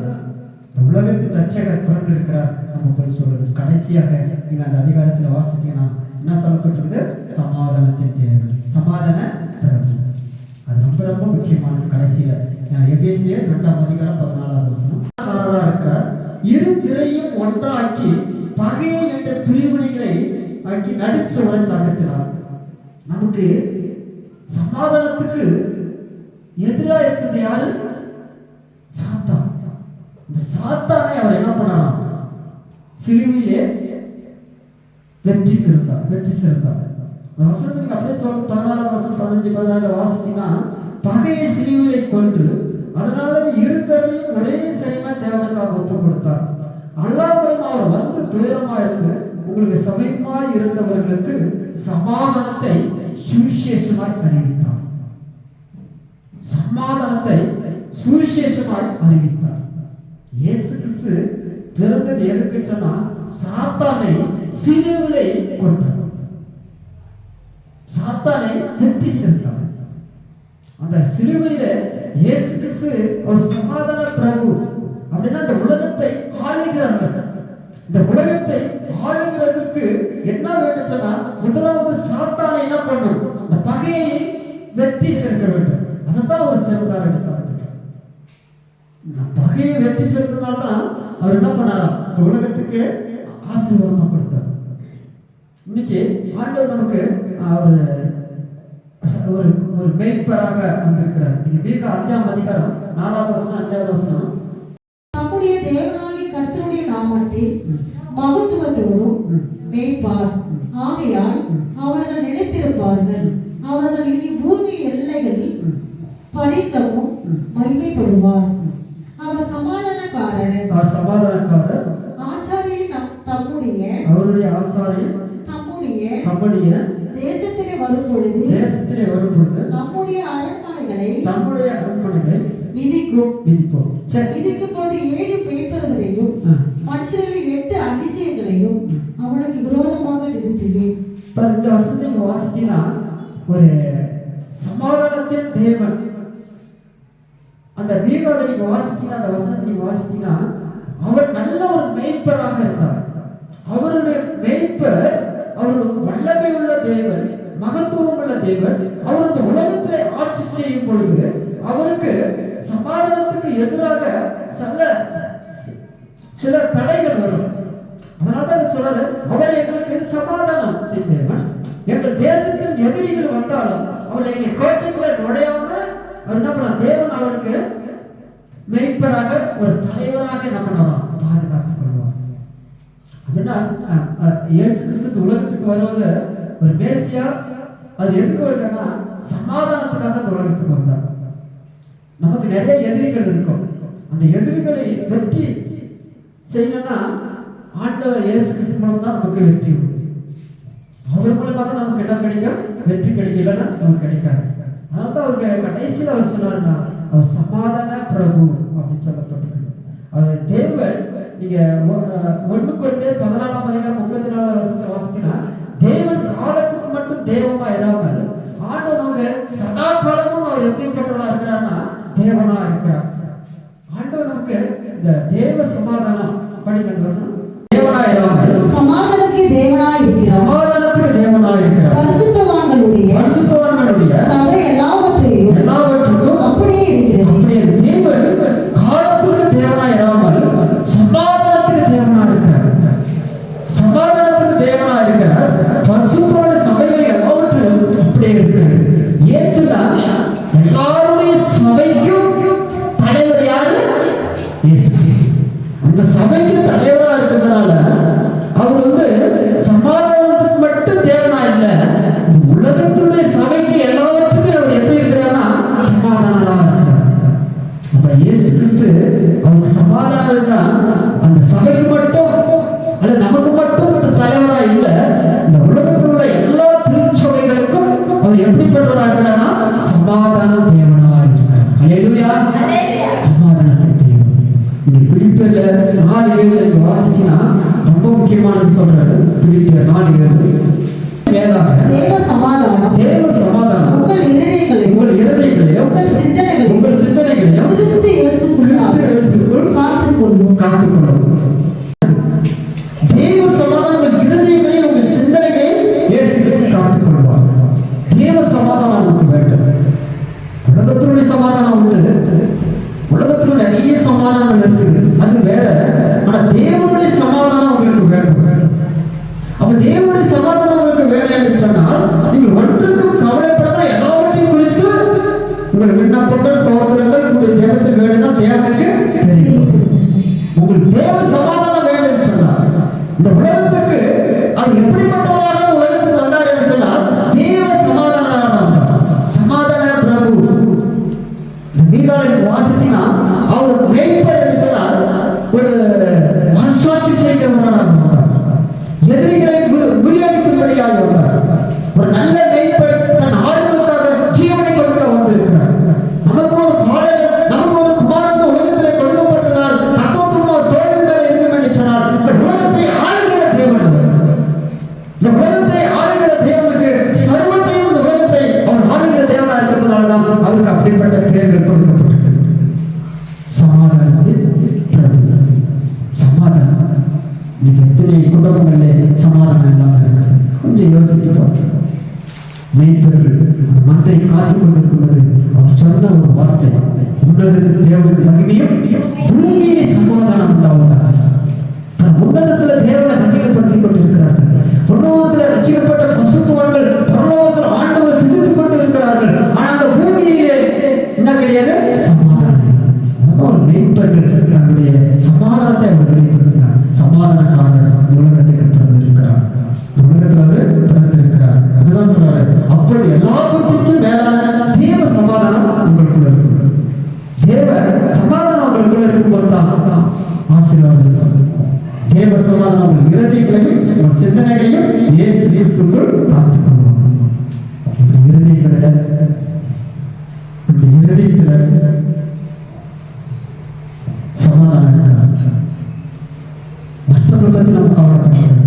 [SPEAKER 2] இந்த உலகத்தின் ரட்சகர் பிறந்திருக்கிறார். நம்ம போய் சொல்லணும். கடைசியாக நீங்க அந்த அதிகாரத்துல வாசித்தீங்கன்னா என்ன சொல்லப்பட்டிருக்கு? சமாதானத்தின் தேவன், சமாதான பிரபு. அது ரொம்ப ரொம்ப முக்கியமானது. கடைசியில எபேசியர் 2ஆம் அதிகாரம் 14வது வசனம் இருக்கிறார். இரு திரையும் ஒன்றாக்கி பகையை என்ற பிரிவினைகளை ஆக்கி நடிச்சு உடல் தகர்த்தினார். நமக்கு சமாதானத்துக்கு எதிராக இருக்கிறது யாரு? சாத்தான். இந்த சாத்தானை அவர் என்ன பண்ணாராம்? சிலுவையிலே வெற்றி சிறந்தார். இந்த வசனத்துக்கு அப்படியே சொல்ல 14வது வசனம் 15 16 வாசித்தீங்கன்னா பகையை சிலுவையிலே கொன்று அதனால இருத்தரையும் ஒரே சரிமா தேவனுக்காக ஒப்பு கொடுத்தார். அல்லாமலும் அவர் வந்து துயரமா இருந்து உங்களுக்கு சமீபமாய் இருந்தவர்களுக்கு சமாதானத்தை சுவிசேஷமாய் அறிவித்தார். சமாதானத்தை சுவிசேஷமாய் அறிவித்தார். இயேசு கிறிஸ்து பிறந்தது எதுக்கு சொன்னா சாத்தானை சிலுவையிலே கொன்றார். சாத்தானை வெற்றி சென்றார். அந்த சிலுவையில இயேசு கிறிஸ்து ஒரு சமாதான பிரபு. அப்படின்னா இந்த உலகத்தை ஆளுகிறவர். இந்த உலகத்தை ஆளுகிறதுக்கு என்ன வேண்டும் சொன்னா முதலாவது சாத்தானை என்ன பண்ணும்? அந்த பகையை வெற்றி சேர்க்க வேண்டும். அதான் ஒரு சிறந்தார் என்று சொல்றாரு. பகையை வெற்றி சேர்த்ததுனால்தான் அவர் என்ன பண்ணாரா? இந்த உலகத்துக்கு ஆசீர்வாதம் கொடுத்தார். இன்னைக்கு ஆண்டவர் நமக்கு ஒரு ஒரு மேய்ப்பராக வந்திருக்கிறார். நீங்க மீகா 5ஆம் அதிகாரம் 4வது வசனம் 5வது வசனம்,
[SPEAKER 4] நம்முடைய தேவனாகிய கர்த்தருடைய நாமத்தில் மகத்துவத்தோடும் மேய்ப்பார். ஆகையால் அவர்கள் நிலைத்திருப்பார்கள். அவர்கள் இனி பூமி எல்லைகளில் பரித்தமும் மகிமைப்படுவார். அவர் சமாதானக்காரர். ஆசாரியர் அவருடைய ஆசாரியர் தம்முடைய தேசத்திலே வரும் பொழுது நம்முடைய அரண்மனைகளை மிதிக்கும் போது 7 பேய்ப்பர்களையும் மனுஷர்களில் 8 அதிசயங்களையும் அவனுக்கு விரோதமாக
[SPEAKER 2] இந்த வசனத்தை நீங்க வாசித்தீங்கன்னா ஒரு சமாதானத்தின் தேவன் அந்த மீகாவை நீங்க வாசித்தீங்கன்னா அந்த வசனத்தை நீங்க வாசித்தீங்கன்னா அவர் நல்ல ஒரு மேய்ப்பராக இருந்தார். அவருடைய மேய்ப்பர் அவர் வல்லமை உள்ள தேவன், மகத்துவம் உள்ள தேவன். அவர் இந்த உலகத்திலே ஆட்சி செய்யும் பொழுது அவருக்கு சமாதானத்துக்கு எதிராக சில தடைகள் வரும். அதனால்தான் சொல்றாரு, அவர் எங்களுக்கு சமாதானம் தேவன். எங்கள் தேசத்தில் எதிரிகள் வந்தாலும் அவர் எங்கள் கோட்டைக்குள்ள நுழையாம அவர் என்ன பண்ண தேவன் அவருக்கு மேய்ப்பராக ஒரு தலைவராக என்ன பண்ணுவார், பாதுகாத்துக் கொள்வார். அப்படின்னா இயேசு கிறிஸ்து உலகத்துக்கு வருவது ஒரு மேசியா. அது எதுக்கு வருதுன்னா சமாதானத்துக்காக அந்த உலகத்துக்கு வந்தார். நமக்கு நிறைய எதிரிகள் இருக்கும். அந்த எதிரிகளை வெற்றி செய்யணும்னா ஆண்டவர் இயேசு கிறிஸ்து மூலம் தான் நமக்கு வெற்றி உண்டு. அவர் மூலமா தான் நமக்கு என்ன கிடைக்கும், வெற்றி கிடைக்கலன்னா நமக்கு கிடைக்காது. அதனால்தான் அவருக்கு கடைசியில் அவர் சொன்னாருன்னா அவர் சமாதான பிரபு அப்படின்னு சொல்லப்பட்டிருக்கு. அவர் தேவன். நீங்க 1 வாசித்தீங்கன்னா தேவன் காலத்துக்கு மட்டும் தேவமா இராமல் ஆண்டவர் நமக்கு சதா காலமும் அவர் எப்படிப்பட்டவரா இருக்கிறார்னா தேவனா இருக்கிறார். ஆண்டவர் நமக்கு இந்த தேவ சமாதானம் படிக்கிற வசனம் தேவனா இராமல்
[SPEAKER 4] சமாதானத்துக்கு தேவனாய் இருக்கிறார்.
[SPEAKER 2] சமாதானத்துக்கு தேவனாய் இருக்கிறார். பரிசுத்தவான்களுடைய சபை எல்லாவற்றுக்கும் அப்படியே இருக்கிறது. அப்படியே தேவன் காலத்துக்கு தேவனாய் இராமல் சமாதானத்துக்கு தேவனாய் இருக்கிறார். சமாதானத்துக்கு தேவனாய் இருக்கிறார். பரிசுத்தவான சபைகள் எல்லாவற்றிலும் அப்படியே இருக்கிறது. ஏற்றுனா எல்லாருடைய சபைக்கும் தலைவர் யாரு? அந்த சபைக்கு தலைவரா இருக்கிறதுனால அவர் சமாதானத்துக்கு மட்டும் தேவனா இல்லை, இந்த உலகத்துடைய சபைக்கு எல்லாவற்றுக்கும் அவர் எப்படி இருக்கிறார்னா சமாதானமா இருக்கிறார். அப்ப இயேசு கிறிஸ்து அவருக்கு சமாதானம்னா அந்த சபைக்கு மட்டும் அல்லது நமக்கு மட்டும் தலைவரா இல்லை, இந்த உலகத்தில் உள்ள எல்லா திருச்சபைகளுக்கும் அவர் எப்படிப்பட்டவராக இருக்கிறார்னா சமாதான தேவனா இருக்கிறார். அல்லேலூயா. சமாதானத்தின் தேவன். இந்த பிலிப்பியர்ல 4:7 வாசிக்கினா ரொம்ப முக்கியமானது சொல்றாரு. பிலிப்பியர் 4:7 வேதாக தேவ சமாதானம் உங்கள் இருதயங்களையும் உங்கள் சிந்தனைகளையும் கிறிஸ்து இயேசுவுக்குள் காத்துக்கொள்ளும். தேவ சமாதானம் உங்கள் இருதயங்களையும் உங்கள் சிந்தனைகளையும் இயேசு கிறிஸ்து காத்துக்கொள்வார். தேவ சமாதானம் நமக்கு வேண்டும். உலகத்தினுடைய சமாதானம் உண்டு, உலகத்துல நிறைய சமாதானம் இருக்குது, அது வேற. ஆனா தேவனுடைய சமாதானம் உங்களுக்கு வேண்டும். அப்ப தேவனுடைய சமாதானம் உங்களுக்கு வேணும் என்று சொன்னால் நீங்கள் ஒன்றுக்கும் கவலைப்படாமல் எல்லாவற்றையும் குறித்து உங்கள் விண்ணப்பங்கள் சகோதரர்கள் உங்களுடைய ஜெபத்தில் வேணும்னா தேவனுக்கு தெரியும். உங்களுக்கு தேவ சமாதானம் வேண்டும் என்று சொன்னார் இந்த உலகத்துக்கு அவர் எப்படிப்பட்டவராக உலகத்துக்கு வந்தார் என்று சொன்னால் தேவ சமாதானம் சமாதான பிரபு. மீகாவில் வாசித்தீங்கன்னா அவர் மேய்ப்பர் என்று சொன்னால் ஒரு மனசாட்சி செய்கிறவராக எதிரிகளை முறியடிக்கும்படியாக ஒரு நல்ல மேய்ப்பர் தன் ஆடுகளுக்காக ஜீவனை கொடுக்க வந்திருக்கிறார். நமக்கு ஒரு நமக்கு ஒரு குமாரன் உலகத்தில் கொடுக்கப்பட்டால் தத்துவத்தும் ஒரு தோழில் மேல் இருக்கும் என்று சொன்னால் இந்த உலகத்தை ஆளுகிற தேவன், இந்த உலகத்தை ஆளுகிற தேவனுக்கு சர்வத்தையும் இந்த உலகத்தை அவர் ஆளுகிற தேவனா இருக்கிறதுனால்தான் அவருக்கு அப்படிப்பட்ட பேர்கள் கொடுக்கப்பட்டிருக்கு. சமாதானத்தில் சமாதானம். இது எத்தனை குடும்பங்களிலே சமாதானம் இல்லாமல் இருக்கிறது. கொஞ்சம் யோசித்து பார்த்தோம். மேய்ப்பர்கள் மந்தை காத்துக் கொண்டிருக்கும்போது அவர் சொன்ன ஒரு வார்த்தை, உன்னதத்தில் தேவனுக்கு மகிமையும் பூமியிலே சமாதானம் உண்டாவதாக. உன்னதத்துல தேவனை மகிமைப்படுத்திக் கொண்டிருக்கிறார்கள். பரலோகத்தில் ரட்சிக்கப்பட்ட பசுத்தவான்கள் பரலோகத்தில் ஆண்டவர் துதித்துக் கொண்டிருக்கிறார்கள். ஆனா அந்த பூமியிலே என்ன கிடையாது, சமாதானம். ஒரு மேய்ப்பர்கள் தன்னுடைய சமாதானத்தை அவர் வெளிப்படுத்தினார். சமாதானக்காரர் உலகத்துக்கு பிறந்திருக்கிறார், உலகத்தில் பிறந்திருக்கிறார். அதுதான் சொல்றாரு, அப்படி எல்லாத்துக்கும் மேலான தேவ சமாதானம் உங்களுக்குள்ள இருக்கும். தேவ சமாதானம் உங்களுக்குள்ள இருக்கும்போது தான் ஆசீர்வாதம். தேவ சமாதானம் உங்கள் இருதயங்களையும் உங்கள் சிந்தனைகளையும் இயேசு கிறிஸ்துவுக்குள் காத்துக்கொள்வோம். இருதயத்தில் சமாதானம் மற்றவர்கள் பற்றி நம்ம கவலைப்படுறோம்.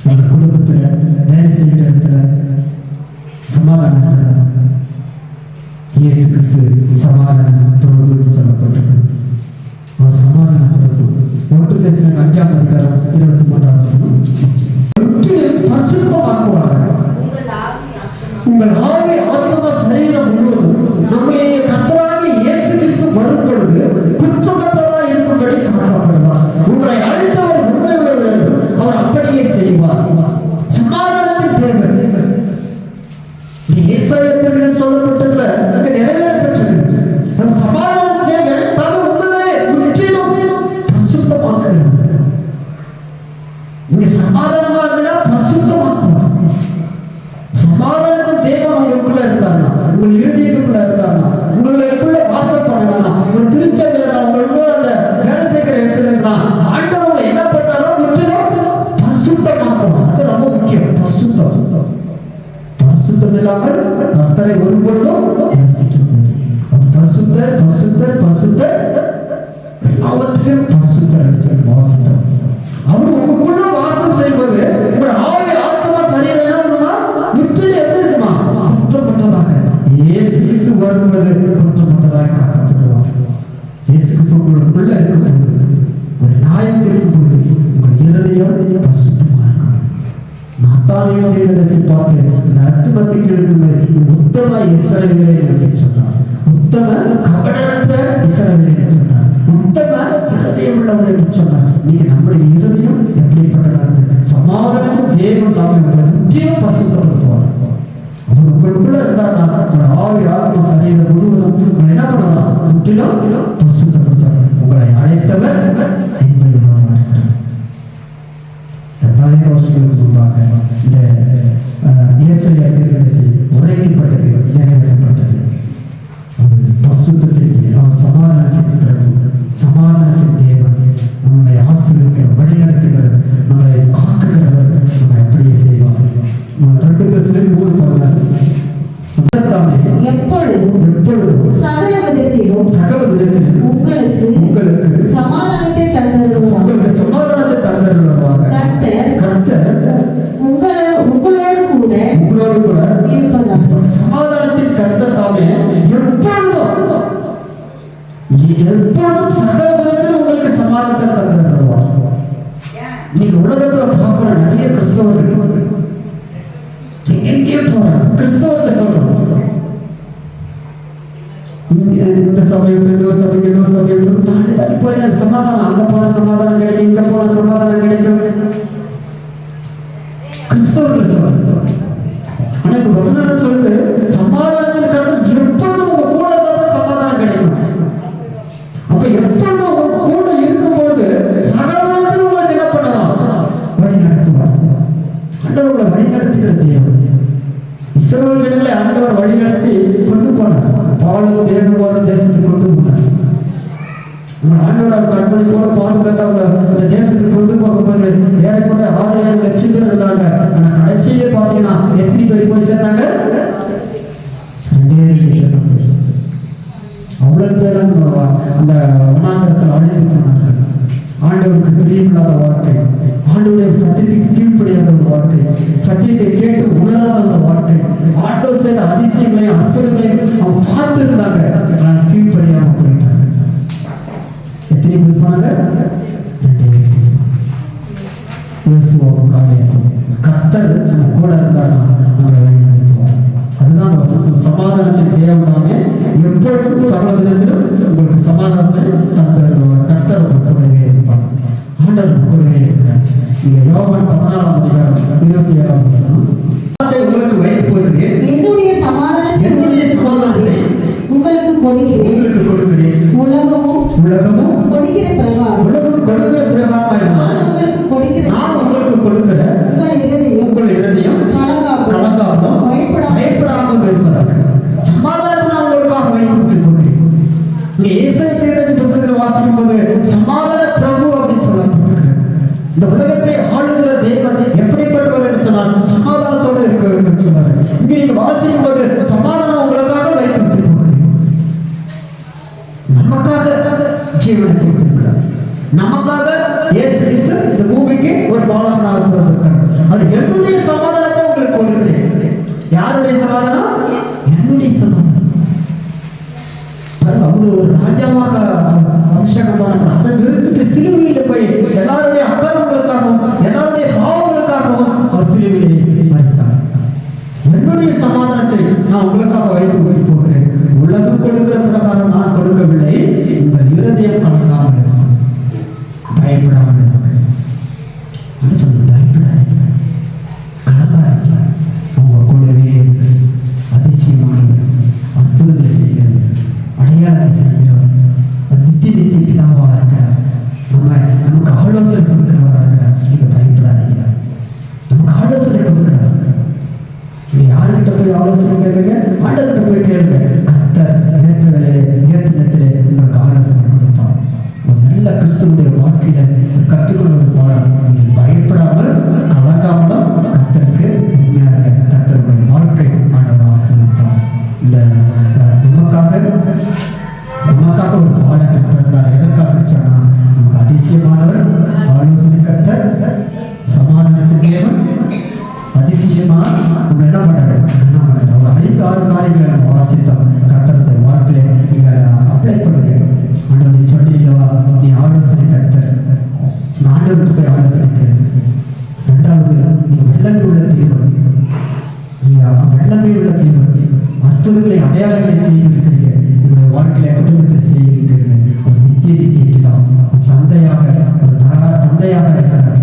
[SPEAKER 2] நம்ம குடும்பத்தில் வேலை செய்வார். சமாதானத்தின் தேவன். ஏசாயத்தில் சொல்லப்பட்டதுல அங்க நிறைவேறப்பட்டது. நம் சமாதான தேவன் தாம் உங்களை முற்றிலும் பரிசுத்தமாக்குகிறார். நீங்க சமாதானமாக பரிசுத்தமாக்குவார். சமாதானத்தின் தேவன் உங்களுக்குள்ள இருந்தாருன்னா, உங்கள் இருதயத்துக்குள்ள இருந்தாருன்னா, உங்களுக்குள்ள வாசம் பண்ணா, உங்கள் திருச்சபையில உங்களுக்குள்ள அந்த வேலை செய்கிற இடத்துல இருந்தா ஆண்டவரை என்ன பண்ணாலும் முற்றிலும் பரிசுத்தமாக்குவார். அது ரொம்ப முக்கியம். பரிசுத்தம் பரிசுத்தம் இல்லாமல் கர்த்தரை ஒருபொழுதும் பரிசுத்தர் பரிசுத்தர் பரிசுத்தர் எல்லாவற்றையும் பரிசுத்தர் வாசம். அவர் உங்களுக்குள்ள வாசம் செய்வது உங்களோட ஆவி ஆத்மா சரீரம்னா முற்றிலும் எது இருக்குமா? குற்றப்பட்டதாக. இயேசு கிறிஸ்து வருவது குற்றப்பட்டதாக காக்கப்படுவார். இயேசு கிறிஸ்து உங்களுக்குள்ள இருக்கும்போது, ஒரு நியாயம் இருக்கும்போது உங்கள் இருதயம் பரிசுத்தமாக இருக்கும். நாத்தானியேல் தீர்க்கதரிசி பார்த்து நட்டுமத்திக்கு எழுதுவது உத்தம இஸ்ரவேலே என்று சொன்னார். உத்தம கபடற்ற இஸ்ரவேலே என்று சொன்னார். உத்தம இருதயம் உள்ளவர் என்று சொன்னார். நீங்க நம்முடைய இருதயம் எப்படிப்பட்டது? சமாதானம் தேவன் தாமே உங்களை முற்றிலும் பரிசுத்தப்படுத்துவார். அவர் உங்களுக்குள்ள இருந்தார்னா உங்களோட ஆவி ஆத்மா சரீரம் முழுவதும் உங்களை என்ன பண்ணலாம்? முற்றிலும் பரிசுத்தப்படுத்துவார். உங்களை அழைத்தவர் இரண்டாயிரம் வருஷங்களுக்கு முன்பாக இந்த ஏசாயா தீர்க்கதரிசி உரைக்கப்பட்டது, நிறைவேற்றப்பட்டது. அது பரிசுத்தத்தின் அவர் சமாதானத்தின் பிரபு, சமாதானத்தின் தேவன், நம்மை ஆசீர்வதிக்கிற வழிநடத்துகிற, நம்மை காக்குகிறவர், நம்மை அப்படியே செய்வார். 2 எப்பொழுதும்
[SPEAKER 4] சகல விதத்திலும்
[SPEAKER 2] உங்களுக்கு
[SPEAKER 4] சமாதானத்தை தந்தருள்வார்.
[SPEAKER 2] சமாதானத்தை தந்தருள்வார். கர்த்தர்
[SPEAKER 4] உங்களோடு கூட இருப்பதாக.
[SPEAKER 2] சமாதானத்தின் கர்த்தர் தாமே எப்பொழுதும் சகல விதத்தில் உங்களுக்கு சமாதானத்தை தந்தருள்வார். நீங்க உலகத்துல பார்க்கிற நிறைய கிறிஸ்தவர்கள் எங்கே போறாங்க? கிறிஸ்தவத்தை சொல்றோம். இந்த சமயம் போய் சமாதானம், அங்க போன சமாதானம் கிடைக்கும், இங்க போன சமாதானம் கிடைக்கும். கிறிஸ்தவர்கள் சொல்றாங்க. ஆனா இப்ப வசனம் சொல்லுது சமாதானத்தின் கருத்து எப்பொழுதும் உங்க கூட இருந்தாலும் சமாதானம் கிடைக்கும். அப்ப எப்பொழுதும் உங்க கூட இருக்கும் பொழுது சகலத்தில் உங்களுக்கு என்ன பண்ணலாம்? வழி நடத்துவார். ஆண்டவர் உங்களை வழி நடத்துகிற தேவன். இஸ்ரவேல் ஜனங்களை ஆண்டவர் வழி நடத்தி கொண்டு போனார். பாலும் தேனும் போற தேசத்துக்கு கொண்டு போனார். ஆண்டவர் கண்மணி போல பாதுகாத்து அவங்க அந்த தேசத்துக்கு கொண்டு போகும்போது ஏறக்குறைய 6-7 லட்சம் பேர் இருந்தாங்க. ஆனா கடைசியிலே பாத்தீங்கன்னா எத்தனை பேர் போய் சேர்ந்தாங்க? 2 லட்சம். அவ்வளவு பேர் அந்த வனாந்தரத்தில் அழிந்து போனார்கள். ஆண்டவருக்கு பிரியமில்லாத வாழ்க்கை, ஆண்டவருடைய சத்தியத்துக்கு கீழ்ப்படியாத ஒரு வாழ்க்கை, சத்தியத்தை கேட்டு உணராத ஒரு வாழ்க்கை, ஆண்டவர் செய்த அதிசயங்களையும் அற்புதங்களையும் அவங்க பார்த்து இருந்தாங்க. ஆனால் கீழ்ப்படியாம போயிட்டாங்க. எத்தனை பேர் போனாங்க? 2 கர்த்தர் நம்ம கூட இருந்தாருன்னா நம்மளை வழிநடத்துவார். அதுதான் வசனம். சமாதானத்தின் தேவனாமே எப்பொழுதும் சகல விதத்திலும் உங்களுக்கு சமாதானத்தை தந்தருள்வார். கர்த்தர் கூடவே இருப்பார். ஆண்டவர் கூடவே இருக்கிறார். நீங்க யோவான் 14ஆம் அதிகாரம் 27ஆம் வசனம், உங்களுக்கு வைத்து போகிறேன்,
[SPEAKER 4] என்னுடைய சமாதானத்தை உங்களுக்கு கொடுக்கிறேன். உலகமும் கொடுக்கிற பிரகாரம் நான் உங்களுக்கு கொடுக்கிற உங்கள் இருதயம் கலங்காமல் பயப்படாமல் இருப்பதாக சமாதானத்தை நான் உங்களுக்காக வைத்து போகிறேன். நீங்க ஏசாயா தீர்க்கதரிசி புத்தகத்தில் வாசிக்கும் போது சமாதான பிரபு அப்படின்னு சொல்லப்பட்டிருக்கிறது. இந்த உலகத்தை ஆளுகிற தேவன் எப்படிப்பட்டவர் என்று சொன்னால் சமாதானத்தோடு இருக்க வேண்டும் என்று சொன்னார். இங்க நீங்க வாசிக்கும் போது சமாதானம் உங்களுக்காக வைத்து போகிறேன். நமக்காக ஜீவனை கொடுத்திருக்கிறார். நமக்காக இயேசு கிறிஸ்து இந்த பூமிக்கு ஒரு பாலகனாக பிறந்திருக்கிறார். அவர் என்னுடைய சமாதானத்தை உங்களுக்கு கொடுக்கிறேன். யாருடைய சமாதானம்? என்னுடைய சமாதானம். அவரு ஒரு ராஜாவாக அபிஷேகமான அதை நிறுத்திட்டு சிலுவையில போய் எல்லாருடைய அக்கிரமங்களுக்காகவும் எல்லாருடைய பாவங்களுக்காகவும் அவர் சிலுவையிலே மரித்தார். என்னுடைய சமாதானத்தை நான் உங்களுக்காக வைத்து கொண்டு போகிறேன். உலகம் கொடுக்கிற பிரகாரம் நான் கொடுக்கவில்லை. உங்கள் இருதயம் கலங்காமல் இருக்கும், பயப்படாமல் இருக்கும். பயப்படாது. வல்லமை உள்ள தேவன், அற்புதங்களை அடையாளங்களை செய்திருக்கிறீங்க, என்னுடைய வாழ்க்கையில குடும்பத்தை செய்திருக்கிறீங்க. ஒரு நித்திய பிதா, தந்தையாக தந்தையாக இருக்கிறார்.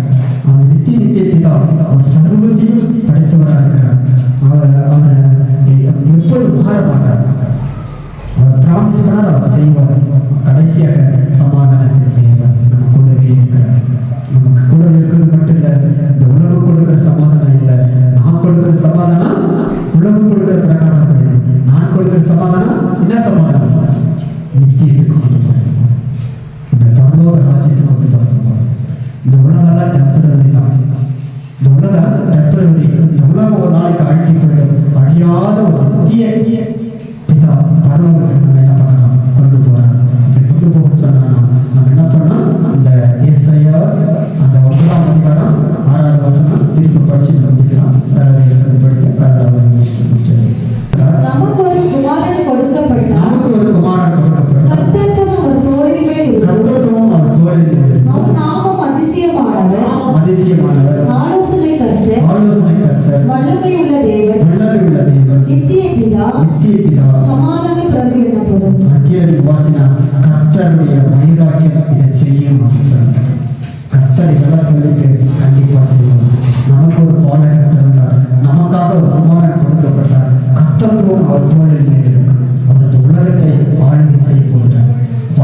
[SPEAKER 4] அந்த நித்திய பிதா அவர் சர்வத்தையும் படைத்தவராக இருக்கிறார். அவர் எப்போதும் மாற மாட்டார். அவர் பிராமிஸ் பண்ணார், அவர் செய்வார். கடைசியாக சமாதானத்தின் தேவன் நம்ம கூடவே இருக்கிறார். நமக்கு கூட இருக்கிறது மட்டும் இல்லை, இந்த உலகம் கொடுக்கிற சமாதானம் இல்லை. நான் கொடுக்கிற சமாதானம் உலகம் கொடுக்கிற பிரகாரம் கிடையாது. நான் கொடுக்கிற சமாதானம் என்ன சமாதானம்? நிச்சயத்துக்கு கொண்டு சமாதானம், இந்த பரலோக ராஜ்யத்துக்கு கொண்டு சமாதானம். இந்த உலகெல்லாம் டெம்பரரி தான். இந்த உலகம் டெம்பரரி. இந்த உலகம் ஒரு நாளைக்கு அழிஞ்சு போயிடும். அழியாத ஒரு நித்திய பிதா பரலோகத்துக்கு நம்ம என்ன பண்ணலாம்? கொண்டு போறாங்க. இப்படி கொண்டு போக சொன்னா நம்ம என்ன பண்ணலாம்? அந்த ஏசாயா அந்த 9ஆம் அதிகாரம் 6வது வசனம் திருப்பி படிச்சு முடிக்கலாம்.
[SPEAKER 5] நமக்கு ஒரு குமாரன் கொடுக்கப்பட்டான்,
[SPEAKER 4] நமக்கு ஒரு குமாரன் கொடுக்கப்பட்டான்,
[SPEAKER 5] கர்த்தத்துவம் அவர் தோளின் மேல் இருக்கும்.
[SPEAKER 4] கர்த்தத்துவம் அவர் தோளின் மேல் இருக்கும்.
[SPEAKER 5] அவர் நாமம் அதிசயமானவர்,
[SPEAKER 4] அதிசயமானவர்,
[SPEAKER 5] ஆலோசனை கர்த்தர்,
[SPEAKER 4] ஆலோசனை கர்த்தர்,
[SPEAKER 5] வல்லமை உள்ள தேவன்,
[SPEAKER 4] வல்லமை உள்ள தேவன்,
[SPEAKER 5] நித்திய பிதா,
[SPEAKER 4] நித்திய பிதா,
[SPEAKER 5] சமாதான பிரபு எனப்படும்.
[SPEAKER 4] அக்கீரடி வாசினா கர்த்தருடைய வைராக்கியம் இதை செய்யும் அப்படின்னு சொன்னாங்க. கர்த்தர் இதெல்லாம் சொல்லிட்டு கண்டிப்பா செய்வோம். நமக்கு ஒரு பாடகர் பிறந்தார், நமக்காக ஒரு குமாரன் கொடுக்கப்பட்டார். கர்த்தத்துவம் அவர் தோளில் மேல் இருக்கும். அவர் உலகத்தை ஆளுகை செய்ய போகிறார்.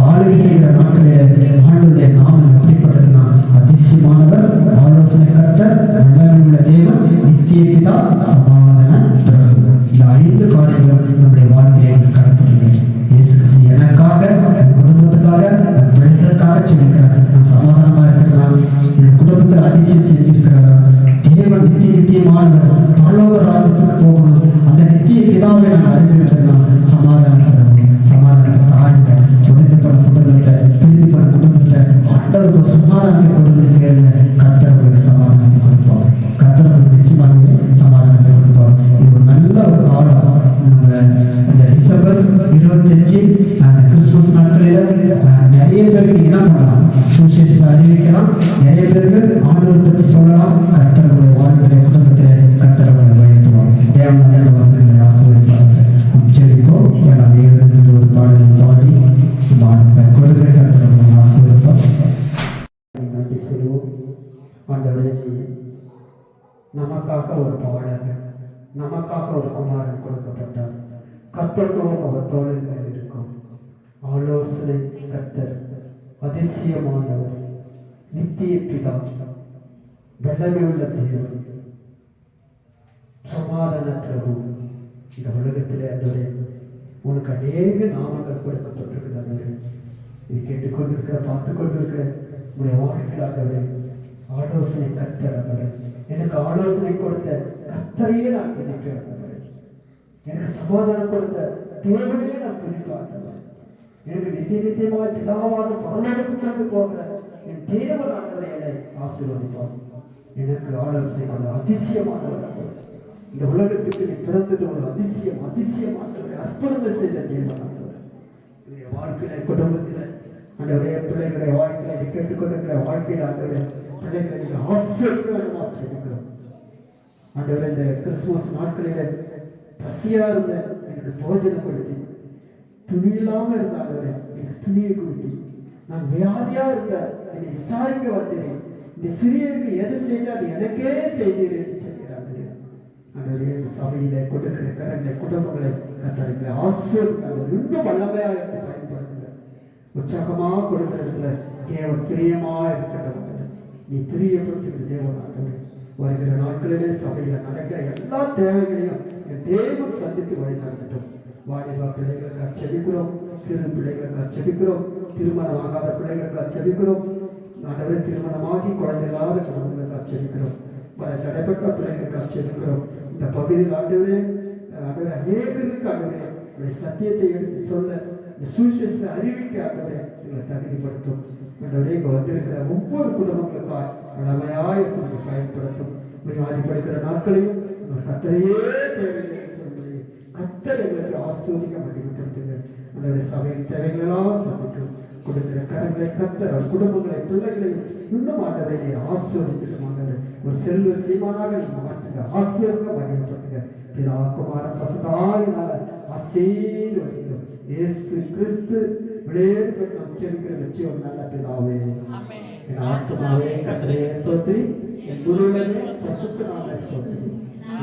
[SPEAKER 4] ஆளுகை செய்கிற நாட்களில் ஆண்டுடைய நாமம் எப்படிப்பட்டதுன்னா அதிசயமானவர், ஆலோசனை கர்த்தர், வல்லமை உள்ள தேவன், நித்திய பிதா, சமாதான பிரபு. இந்த 5 காரியங்களும் நம்முடைய வாழ்க்கையை கடத்துகிறது. இயேசு கிறிஸ்து எனக்காக, என் குடும்பத்துக்காக, என் பிள்ளைகளுக்காக சொல்லியிருக்கிறார். நான் சமாதானமா இருக்கிறேன், என் குடும்பத்தில் அதிசயம் செஞ்சிருக்கிறாரா? தேவன் நித்தியமானவர், பரலோக ராஜ்யத்துக்கு போகணும். அந்த நித்திய பிதாவை நான் அறிந்திருக்கிறேன்னா சமாதானம் தரணும். சமாதானத்தை தாருங்க. உடைந்து பல குடும்பத்தை, பிரிந்து பல குடும்பத்தை ஆண்டவருக்கு ஒரு சமாதானத்தை கொடுக்க கர்த்தருக்கு சமாதானத்தை கொடுப்பார். கர்த்தருக்கு நிச்சயமாகவே சமாதானத்தை கொடுப்பார். இது ஒரு நல்ல ஒரு காலம். நம்ம இந்த டிசம்பர் 25 கிறிஸ்துமஸ் நாட்களில் நிறைய பேருக்கு என்ன பண்ணலாம்? சுவிசேஷத்தை அறிவிக்கலாம். நிறைய பேருக்கு ஆண்டவரை பற்றி சொல்லலாம். கர்த்தருடைய வாழ்க்கையை குடும்பத்தில் கர்த்தரை உயர்த்துவார். தேவன் அந்த வசனங்களை ஆசீர்வதிப்பார்கள். உச்சரிப்போ எல்லாம் எழுந்து ஒரு பாடலை பாடி கொடுக்க கர்த்தரை ஆசீர்வதிப்பார். நன்றி சொல்லுவோம். ஆண்டவரே, நமக்காக ஒரு பாடகர், நமக்காக ஒரு குமாரன் கொடுக்கப்பட்டார். கர்த்தத்துவம் அவர் தோளின் மேல் இருக்கும். ஆலோசனை கர்த்தர், அதிசயமானவர், நித்திய பிதா, வல்லமை உள்ள தேவன், சமாதான பிரபு. இந்த உலகத்திலே ஆண்டவரே உனக்கு அநேக நாமங்கள் கொடுக்கப்பட்டிருக்கிறது. இது கேட்டுக்கொண்டிருக்கிற, பார்த்து கொண்டிருக்கிற உடைய வாழ்க்கையில் ஆண்டவரே ஆலோசனை கர்த்தர். ஆண்டவரே எனக்கு ஆலோசனை கொடுத்த கர்த்தரையே நான் துதிக்கிறேன். எனக்கு சமாதானம் கொடுத்த தேவனையே நான் துதிக்கிறேன். எனக்கு நித்தியமாக பிதாவாக பரலோகத்துக்கு கொண்டு போகிற என் தேவன் ஆண்டவரை என்னை ஆசீர்வதிப்பார். எனக்கு ஆலோசனை கொண்ட அதிசயமானவர். இந்த உலகத்துக்கு நீ பிறந்தது ஒரு அதிசயம். அதிசயமானவரை அற்புதங்கள் செய்த தேவன் ஆண்டவர். என்னுடைய வாழ்க்கையில, குடும்பத்தில் ஆண்டவரே, பிள்ளைகளுடைய வாழ்க்கையில கேட்டுக்கொண்டிருக்கிற வாழ்க்கையில் ஆண்டவரே பிள்ளைகளை நீங்கள் ஆசீர்வாதமாக செய்கிறோம். ஆண்டவரே, இந்த கிறிஸ்துமஸ் நாட்களில பசியா இருந்த எனக்கு போஜனம் கொடுத்து, துணி இல்லாம இருந்தாலும் எனக்கு துணியை கொடுத்து, நான் வியாதியா இருந்த என்னை விசாரிக்க வந்தேன். இந்த சிறியருக்கு எது செய்தால் அது எனக்கே செய்தீர் என்று சொல்கிறார்கள். ஆண்டவரே, சபையில கொடுக்கிற கரங்களை, குடும்பங்களை கர்த்தரை ஆசீர்வதித்தார்கள். இன்னும் வல்லமையாக பயன்படுத்துகிறார். உற்சாகமாக கொடுக்கிறதுல தேவன் பிரியமா இருக்கட்டும். நீ பிரியப்படுத்துகிற தேவன் ஆண்டவரே, வருகிற நாட்களிலே சபையில நடக்கிற எல்லா தேவைகளையும் என் தேவன் சந்தித்து வழிநடத்தட்டும். வாலிபா பிள்ளைகளுக்கு செபிக்கிறோம், சிறு பிள்ளைகளுக்கு செபிக்கிறோம், திருமணம் ஆகாத பிள்ளைகளுக்கு செபிக்கிறோம். ஆண்டவரே, திருமணமாகி குழந்தை இல்லாத குழந்தைகளுக்கு செபிக்கிறோம். தடைப்பட்ட பிள்ளைகளுக்கு செபிக்கிறோம். இந்த பகுதியில் ஆண்டவரே அநேகருக்கு ஆண்டவரே சத்தியத்தை எடுத்து சொல்ல, இந்த சுவிசேஷத்தை அறிவிக்க ஆண்டவரே எங்களை தகுதிப்படுத்தும். ஆண்டவரே, இங்க வந்திருக்கிற ஒவ்வொரு குடும்பங்களுக்காக வளமையாய் பயன்படுத்தும். விவாதிப்படுகிற நாட்களையும் கர்த்தரையே தேவையில்லை சொல்லி கர்த்தர் எங்களை
[SPEAKER 2] ஆண்டவரை ஆசீர்வதிக்க மகிமைப்படுத்துங்க. உங்களுடைய சபையின் தேவைகளெல்லாம் சந்திக்கும் கொடுக்கிற கரங்களை கத்தர் குடும்பங்களை பிள்ளைகளை இன்னும் ஆண்டவரை ஆசீர்வதிக்கணும். ஆண்டவரை ஒரு செல்வ சீமானாக மாற்றுங்க, ஆசீர்வாத மகிமைப்படுத்துங்க. பிதா குமாரன் பரிசுத்தாவியினால ஆசீர்வதிக்கிறோம். இயேசு கிறிஸ்து விளையாட்டு நாம் செலுக்கிற நிச்சயம் நல்ல பிதாவே. என் ஆத்மாவே கர்த்தரை ஸ்தோத்திரி, என் முழுவதே பரிசுத்த நாமத்தை ஸ்தோத்திரி.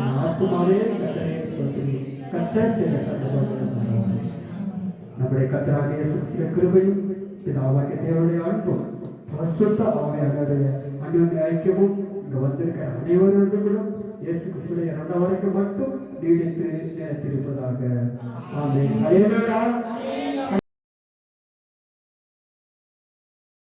[SPEAKER 2] என் ஆத்மாவே கர்த்தரை ஸ்தோத்திரி. கர்த்தர் செய்த சகோதரர்களே, நம்முடைய கர்த்தராகிய இயேசு கிறிஸ்துவின் கிருபையும் பிதாவாகிய தேவனுடைய அன்பும் பரிசுத்த ஆவியானவருடைய அன்பின் ஐக்கியமும் இங்கு வந்திருக்கிற அனைவருக்கும் இயேசு கிறிஸ்துவின் இரண்டாம் வரைக்கும் மட்டும் நீடித்து நிலைத்திருப்பதாக. ஆமென். ஹல்லேலூயா.